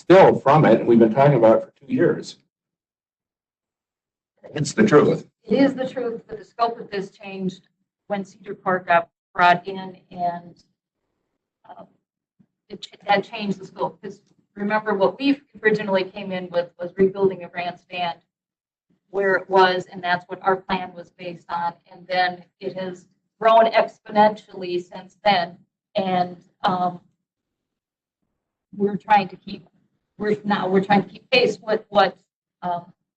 it. And we've been talking about it for 2 years. It's the truth. it is the truth that the scope of this changed when Cedar Park got brought in, and that changed the scope. Because remember, what we originally came in with was rebuilding a grandstand where it was, and that's what our plan was based on. And then it has grown exponentially since then. And we're trying to keep pace with what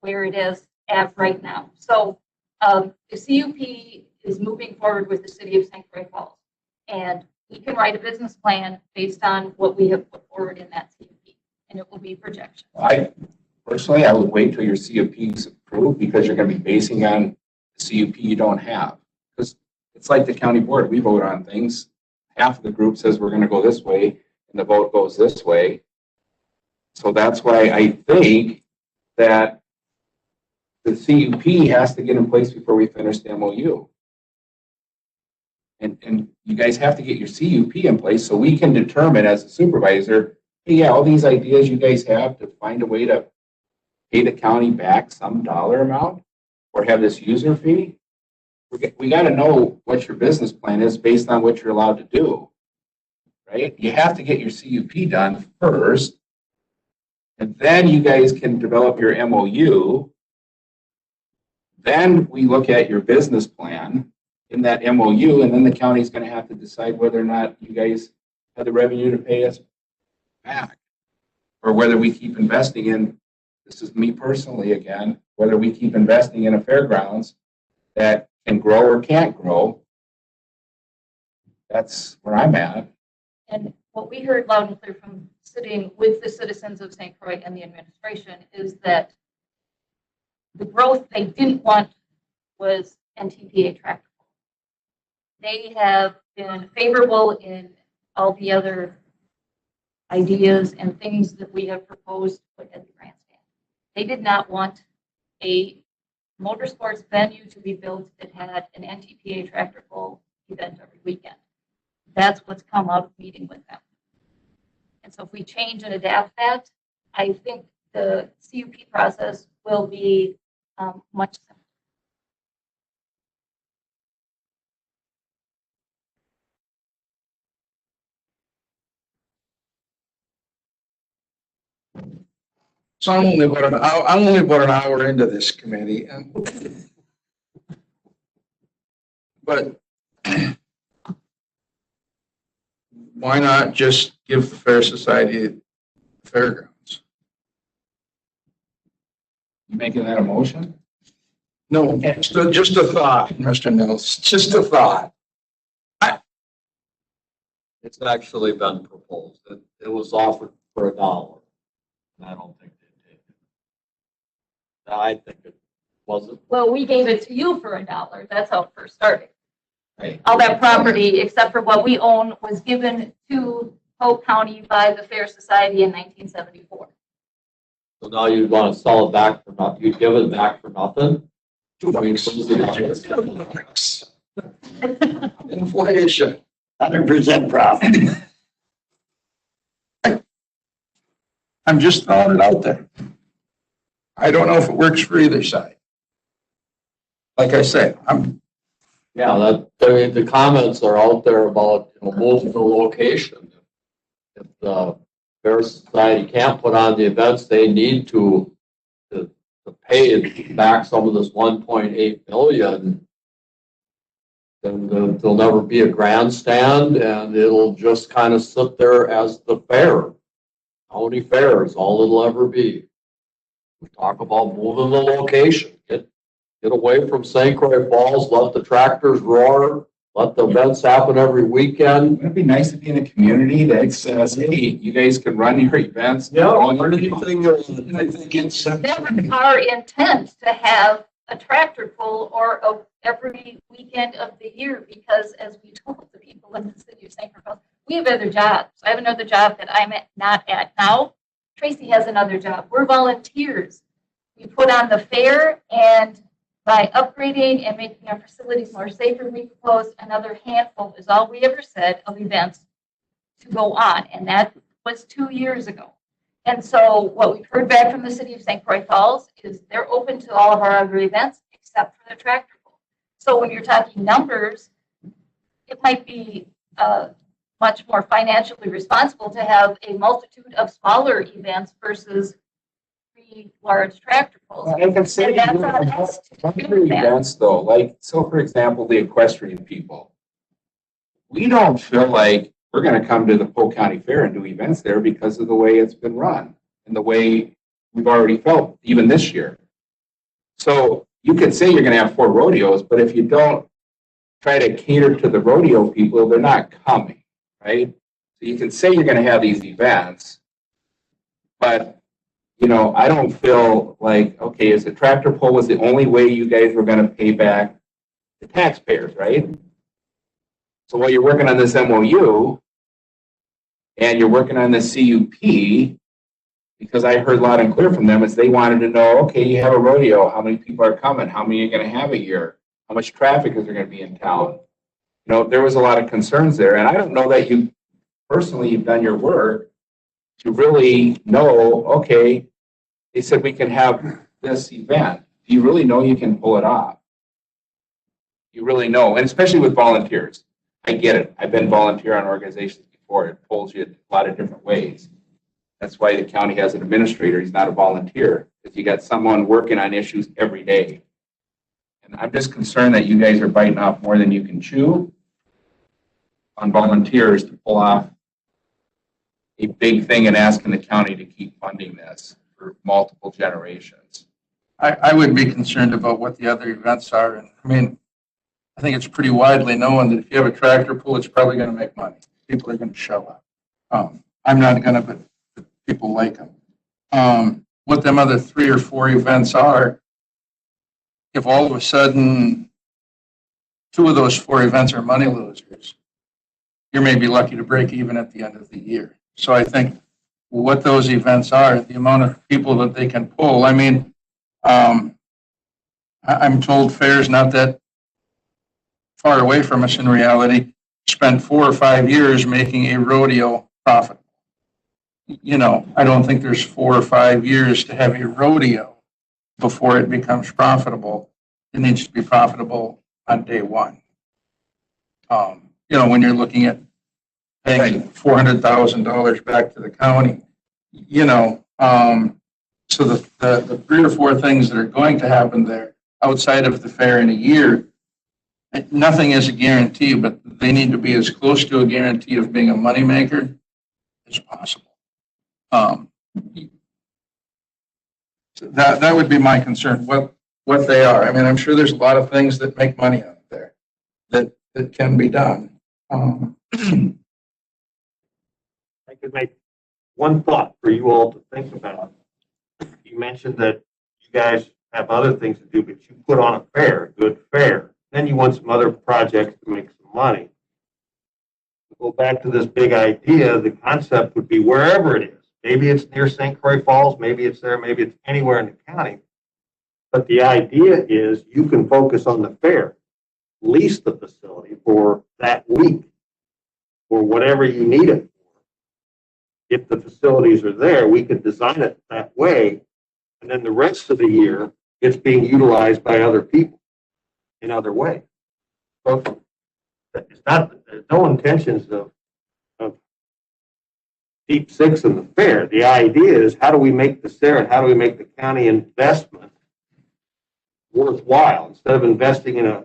where it is at right now. So the CUP is moving forward with the city of St. Croix Falls, and we can write a business plan based on what we have put forward in that CUP, and it will be projections. Personally, I would wait till your CUP is approved, because you're going to be basing on the CUP you don't have. Because it's like the county board, we vote on things. Half of the group says we're going to go this way, and the vote goes this way. So that's why I think that the CUP has to get in place before we finish the MOU. And you guys have to get your CUP in place so we can determine as a supervisor, hey, yeah, all these ideas you guys have to find a way to pay the county back some dollar amount or have this user fee. We got to know what your business plan is based on what you're allowed to do, right? You have to get your CUP done first, and then you guys can develop your MOU. Then we look at your business plan in that MOU, and then the county's going to have to decide whether or not you guys have the revenue to pay us back, or whether we keep investing in, this is me personally again, whether we keep investing in a fairgrounds that can grow or can't grow. That's where I'm at. And what we heard loud and clear from sitting with the citizens of St. Croix and the administration is that the growth they didn't want was NTPA tractor. They have been favorable in all the other ideas and things that we have proposed to put at the grandstand. They did not want a motorsports venue to be built that had an NTPA tractor pull event every weekend. That's what's come out of meeting with them. And so if we change and adapt that, I think the CUP process will be much simpler. So I'm only about an hour into this committee, but why not just give the Fair Society fairgrounds? You making that a motion? No, just a thought, Mr. Mills, just a thought. It's actually been proposed. It was offered for $1. And I don't think they'd take it. I think it wasn't. Well, we gave it to you for $1. That's how it first started. Right. All that property, except for what we own, was given to Polk County by the Fair Society in 1974. So now you'd want to sell it back for nothing, you'd give it back for nothing? Inflation. 100% profit. I'm just throwing it out there. I don't know if it works for either side. Like I said, Yeah, the comments are out there about, moving the location. If the Fair Society can't put on the events they need to pay back some of this 1.8 million, then there'll never be a grandstand, and it'll just kind of sit there as the fair. County fair is all it'll ever be. We talk about moving the location. Get away from St. Croix Falls, let the tractors roar, let the events happen every weekend. Wouldn't it be nice to be in a community that says, hey, you guys can run your events? Yeah, anything else, and I think it's. That was our intent, to have a tractor pull every weekend of the year, because as we told the people in the city of St. Croix Falls, we have other jobs. I have another job that I'm not at now. Tracy has another job. We're volunteers. We put on the fair, and by upgrading and making our facilities more safer, we proposed another handful, is all we ever said, of events to go on. And that was 2 years ago. And so what we've heard back from the city of St. Croix Falls is they're open to all of our other events except for the tractor pull. So when you're talking numbers, it might be much more financially responsible to have a multitude of smaller events versus 3 large tractor pulls. I can say, And that's on us to do that. events though, like, so for example, the equestrian people. We don't feel like we're gonna come to the Polk County Fair and do events there because of the way it's been run and the way we've already felt, even this year. So you could say you're gonna have 4 rodeos, but if you don't try to cater to the rodeo people, they're not coming, right? So you can say you're gonna have these events, but I don't feel like, okay, is the tractor pull was the only way you guys were gonna pay back the taxpayers, right? So while you're working on this MOU and you're working on this CUP, because I heard loud and clear from them, is they wanted to know, okay, you have a rodeo, how many people are coming? How many are you gonna have a year? How much traffic is there gonna be in town? There was a lot of concerns there, and I don't know that you personally have done your work to really know, okay, they said we can have this event. Do you really know you can pull it off? You really know, and especially with volunteers. I get it. I've been volunteer on organizations before. It pulls you a lot of different ways. That's why the county has an administrator. He's not a volunteer, because you got someone working on issues every day. And I'm just concerned that you guys are biting off more than you can chew on volunteers to pull off a big thing and asking the county to keep funding this for multiple generations. I would be concerned about what the other events are. And I think it's pretty widely known that if you have a tractor pull, it's probably going to make money. People are going to show up. I'm not going to, but people like them. What them other 3 or 4 events are, if all of a sudden 2 of those 4 events are money losers, you may be lucky to break even at the end of the year. So I think what those events are, the amount of people that they can pull. I'm told fair's not that far away from us in reality. Spent 4 or 5 years making a rodeo profitable. I don't think there's 4 or 5 years to have a rodeo before it becomes profitable. It needs to be profitable on day one. When you're looking at paying $400,000 back to the county, so the 3 or 4 things that are going to happen there outside of the fair in a year, nothing is a guarantee, but they need to be as close to a guarantee of being a moneymaker as possible. That would be my concern, what they are. I'm sure there's a lot of things that make money out there that can be done. I could make one thought for you all to think about. You mentioned that you guys have other things to do, but you put on a fair, a good fair. Then you want some other projects to make some money. Go back to this big idea, the concept would be wherever it is. Maybe it's near St. Croix Falls, maybe it's there, maybe it's anywhere in the county. But the idea is you can focus on the fair, lease the facility for that week or whatever you need it for. If the facilities are there, we could design it that way. And then the rest of the year, it's being utilized by other people in other ways. So it's not, there's no intentions of deep six in the fair. The idea is how do we make the fair and how do we make the county investment worthwhile? Instead of investing in a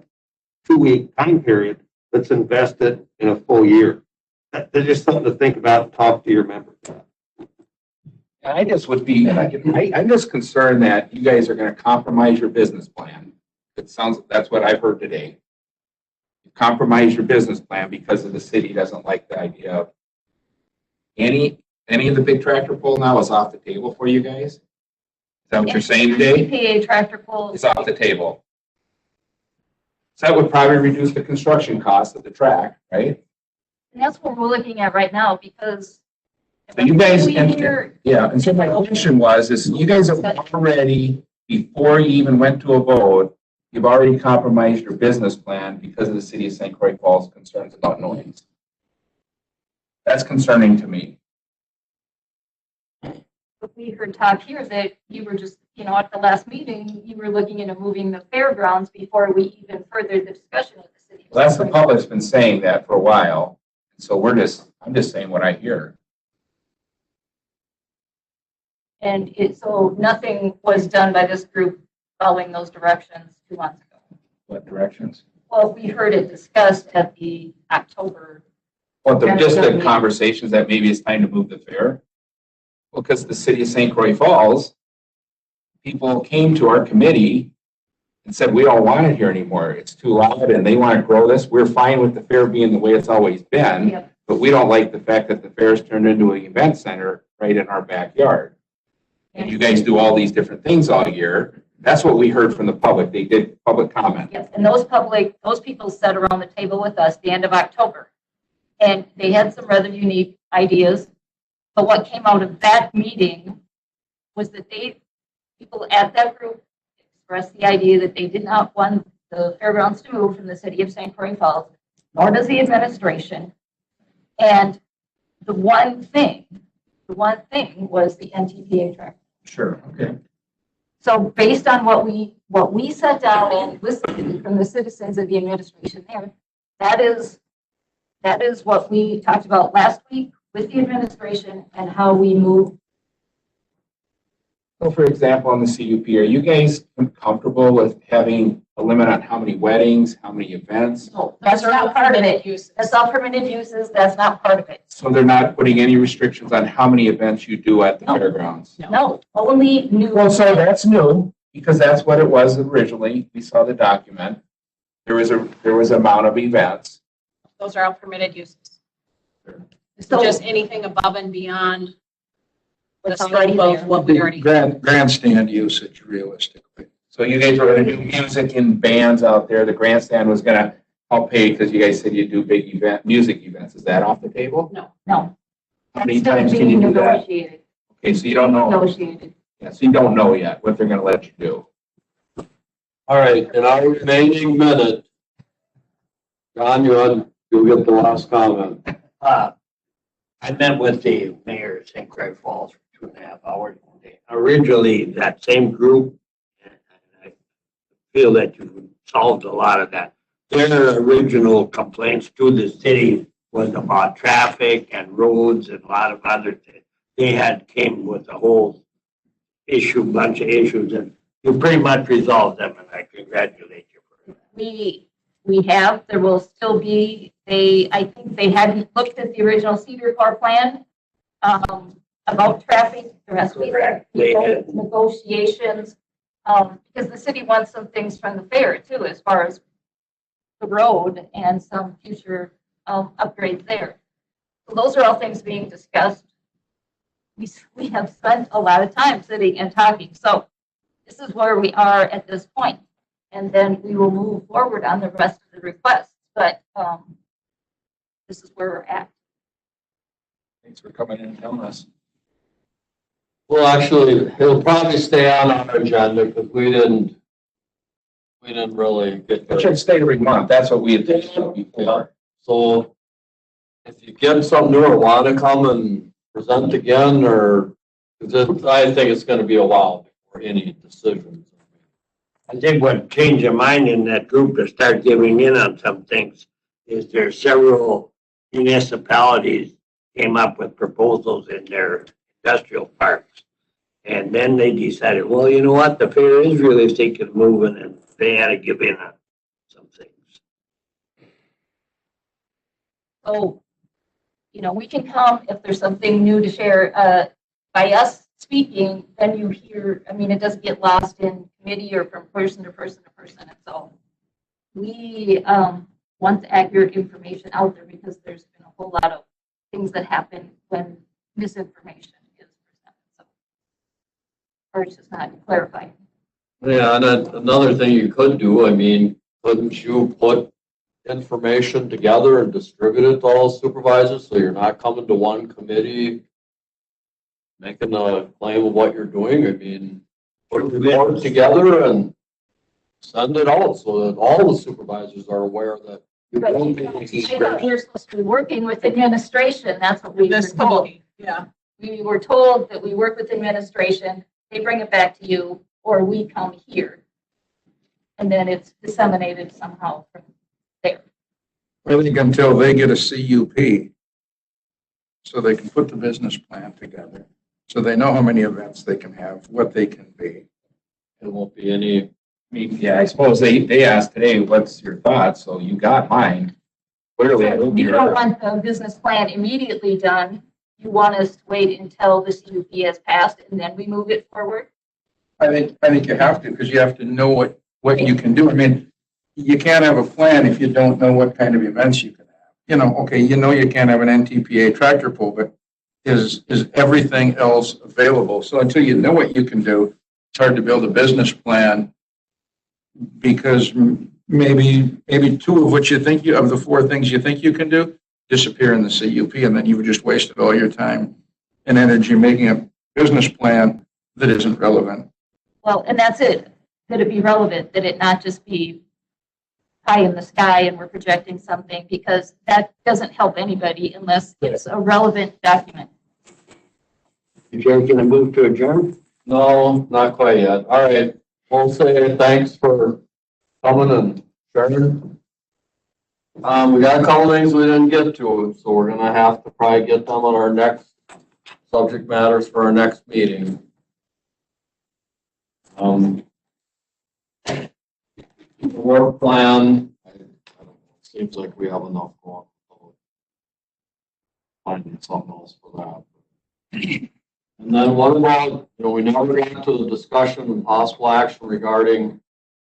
2-week time period, let's invest it in a full year. That's just something to think about and talk to your members about. I just would be, I'm just concerned that you guys are going to compromise your business plan. It sounds, that's what I've heard today. You compromise your business plan because of the city doesn't like the idea of any of the big tractor pull now is off the table for you guys? Is that what you're saying today? EPA tractor pull. It's off the table. So that would probably reduce the construction cost of the track, right? And that's what we're looking at right now because. So you guys, we hear- yeah, and so my question was, is you guys have already, before you even went to a vote, you've already compromised your business plan because of the city of St. Croix Falls concerns about noise. That's concerning to me. But we heard talk here that you were just, at the last meeting, you were looking into moving the fairgrounds before we even furthered the discussion with the city. Well, that's the public's been saying that for a while. So I'm just saying what I hear. And so nothing was done by this group following those directions 2 months ago. What directions? Well, we heard it discussed at the October. Well, just the conversations that maybe it's time to move the fair. Well, because the city of St. Croix Falls, people came to our committee and said, we don't want it here anymore. It's too loud and they want to grow this. We're fine with the fair being the way it's always been, Yep. but we don't like the fact that the fair's turned into an event center right in our backyard. And you guys do all these different things all year. That's what we heard from the public. They did public comment. Yes, and those people sat around the table with us the end of October. And they had some rather unique ideas. But what came out of that meeting was that people at that group expressed the idea that they did not want the fairgrounds to move from the city of St. Croix Falls, nor does the administration. And the one thing was the NTPA track. Sure, okay. So based on what we sat down and listened from the citizens of the administration there, that is what we talked about last week with the administration and how we move. So for example, on the CUP, are you guys comfortable with having a limit on how many weddings, how many events? No, that's not part of it. That's all permitted uses. That's not part of it. So they're not putting any restrictions on how many events you do at the No. fairgrounds? No, only new. Well, so that's new, because that's what it was originally. We saw the document. There was an amount of events. Those are all permitted uses. So Just anything above and beyond the what's already scope of there. what we already. Grandstand usage realistically. So you guys were gonna do music in bands out there. The grandstand was gonna, I'll pay, because you guys said you do big music events. Is that off the table? No. How many That's still times can being you do that? negotiated. Okay, so you don't know. Negotiated. Yeah, so you don't know yet what they're gonna let you do. All right, in our remaining minute, John, you'll get the last comment. I met with the mayor of St. Croix Falls for 2.5 hours one day. Originally, that same group, and I feel that you solved a lot of that. Their original complaints to the city was about traffic and roads and a lot of other things. They had came with a whole bunch of issues, and you pretty much resolved them, and I congratulate you for it. We have, there will still be, I think they hadn't looked at the original Cedar Core plan about traffic. There has to be negotiations, because the city wants some things from the fair too, as far as the road and some future upgrades there. So those are all things being discussed. We have spent a lot of time sitting and talking. So this is where we are at this point. And then we will move forward on the rest of the requests, but this is where we're at. Thanks for coming in and telling us. Well, actually, it'll probably stay on our agenda because we didn't really get. It should stay every month. That's what we had discussed before. So if you get something new or want to come and present again, or, 'cause I think it's going to be a while before any decisions. I think what changed their mind in that group to start giving in on some things is there several municipalities came up with proposals in their industrial parks. And then they decided, well, you know what, the fair is realistic and moving, and they had to give in on some things. So, we can come if there's something new to share. By us speaking, then you hear, it doesn't get lost in committee or from person to person to person. And so we want the accurate information out there because there's been a whole lot of things that happen when misinformation is presented. So, or it's just not clarified. Yeah, and then another thing you could do, couldn't you put information together and distribute it to all supervisors so you're not coming to one committee making a claim of what you're doing? Put the report together and send it out so that all the supervisors are aware that you're But doing I thought we were supposed to be working with administration. That's what we were told. Yeah. We were told that we work with administration, they bring it back to you, or we come here. And then it's disseminated somehow from there. I think until they get a CUP, so they can put the business plan together, so they know how many events they can have, what they can be. It won't be any. Yeah, I suppose they asked today, what's your thoughts? So you got mine. Clearly, I will be You don't there. want the business plan immediately done. You want us to wait until the CUP has passed and then we move it forward? I think you have to, because you have to know what you can do. You can't have a plan if you don't know what kind of events you can have. Okay, you can't have an NTPA tractor pull, but is everything else available? So until you know what you can do, it's hard to build a business plan, because maybe two of what you think of the four things you think you can do disappear in the CUP, and then you've just wasted all your time and energy making a business plan that isn't relevant. Well, and that's it. That it be relevant, that it not just be high in the sky and we're projecting something, because that doesn't help anybody unless it's a relevant document. If you're going to move to adjourn? No, not quite yet. All right. We'll say thanks for coming and sharing. We got a couple things we didn't get to, so we're gonna have to probably get them on our next subject matters for our next meeting. The work plan, I don't know, seems like we have enough going. Finding something else for that. And then what about, we never got to the discussion and possible action regarding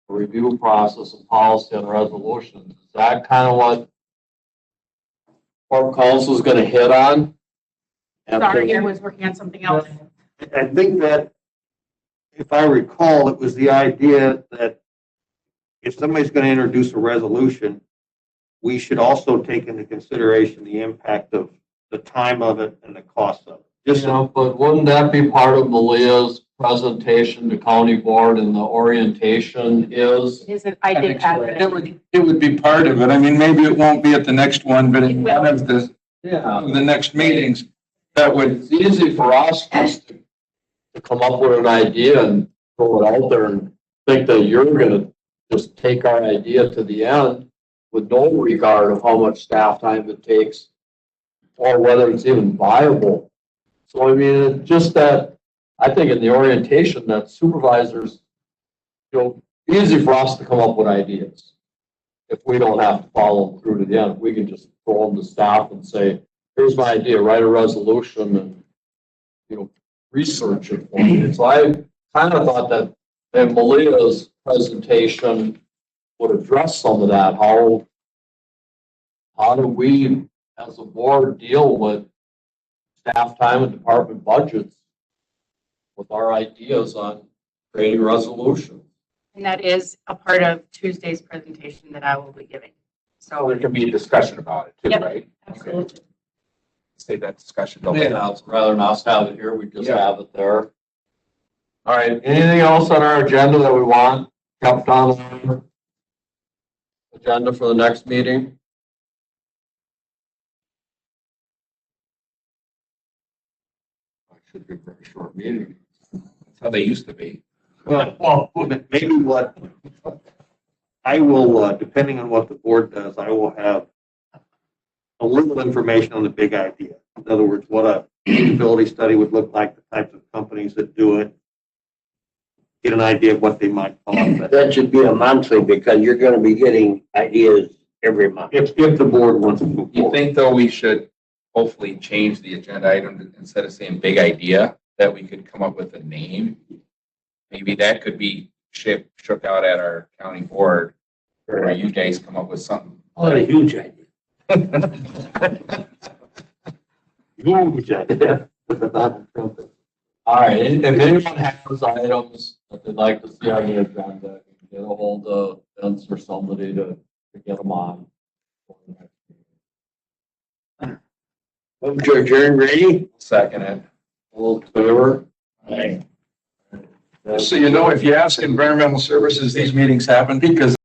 the review process of policy and resolutions. Is that kind of what Polk Council is going to hit on? Sorry, I was working on something else. I think that, if I recall, it was the idea that if somebody's going to introduce a resolution, we should also take into consideration the impact of the time of it and the cost of it. But wouldn't that be part of Malia's presentation to county board, and the orientation is? I did add it. It would be part of it. Maybe it won't be at the next one, but in one of the next meetings, that would. It's easy for us just to come up with an idea and throw it out there and think that you're gonna just take our idea to the end with no regard of how much staff time it takes or whether it's even viable. So it's just that, I think in the orientation that supervisors, easy for us to come up with ideas. If we don't have to follow them through to the end, we can just throw them to staff and say, here's my idea, write a resolution and, research it for me. So I kind of thought that Malia's presentation would address some of that. How do we as a board deal with staff time and department budgets with our ideas on creating resolution. And that is a part of Tuesday's presentation that I will be giving. So So, there can be a discussion about it too, Yep. right? absolutely. Save that discussion. till Yeah, later. rather than us have it here, we just Yeah. have it there. All right, anything else on our agenda that we want kept on our agenda for the next meeting? Should be a very short meeting. That's how they used to be. Well, maybe what, I will, depending on what the board does, I will have a little information on the big idea. In other words, what a feasibility study would look like, the types of companies that do it. Get an idea of what they might cost. That should be a monthly because you're gonna be getting ideas every month. If the board wants to move You forward. think though we should hopefully change the agenda item to, instead of saying big idea, that we could come up with a name? Maybe that could be shook out at our county board, or you guys come up with something. What a huge idea. Huge idea. With the Donald Trump. All right, if anyone has items that they'd like to see on the agenda, you can get a hold of Vince or somebody to get them on. Move to adjourn, ready? Second it. All in favor? Aye. So you know, if you ask environmental services, these meetings happen because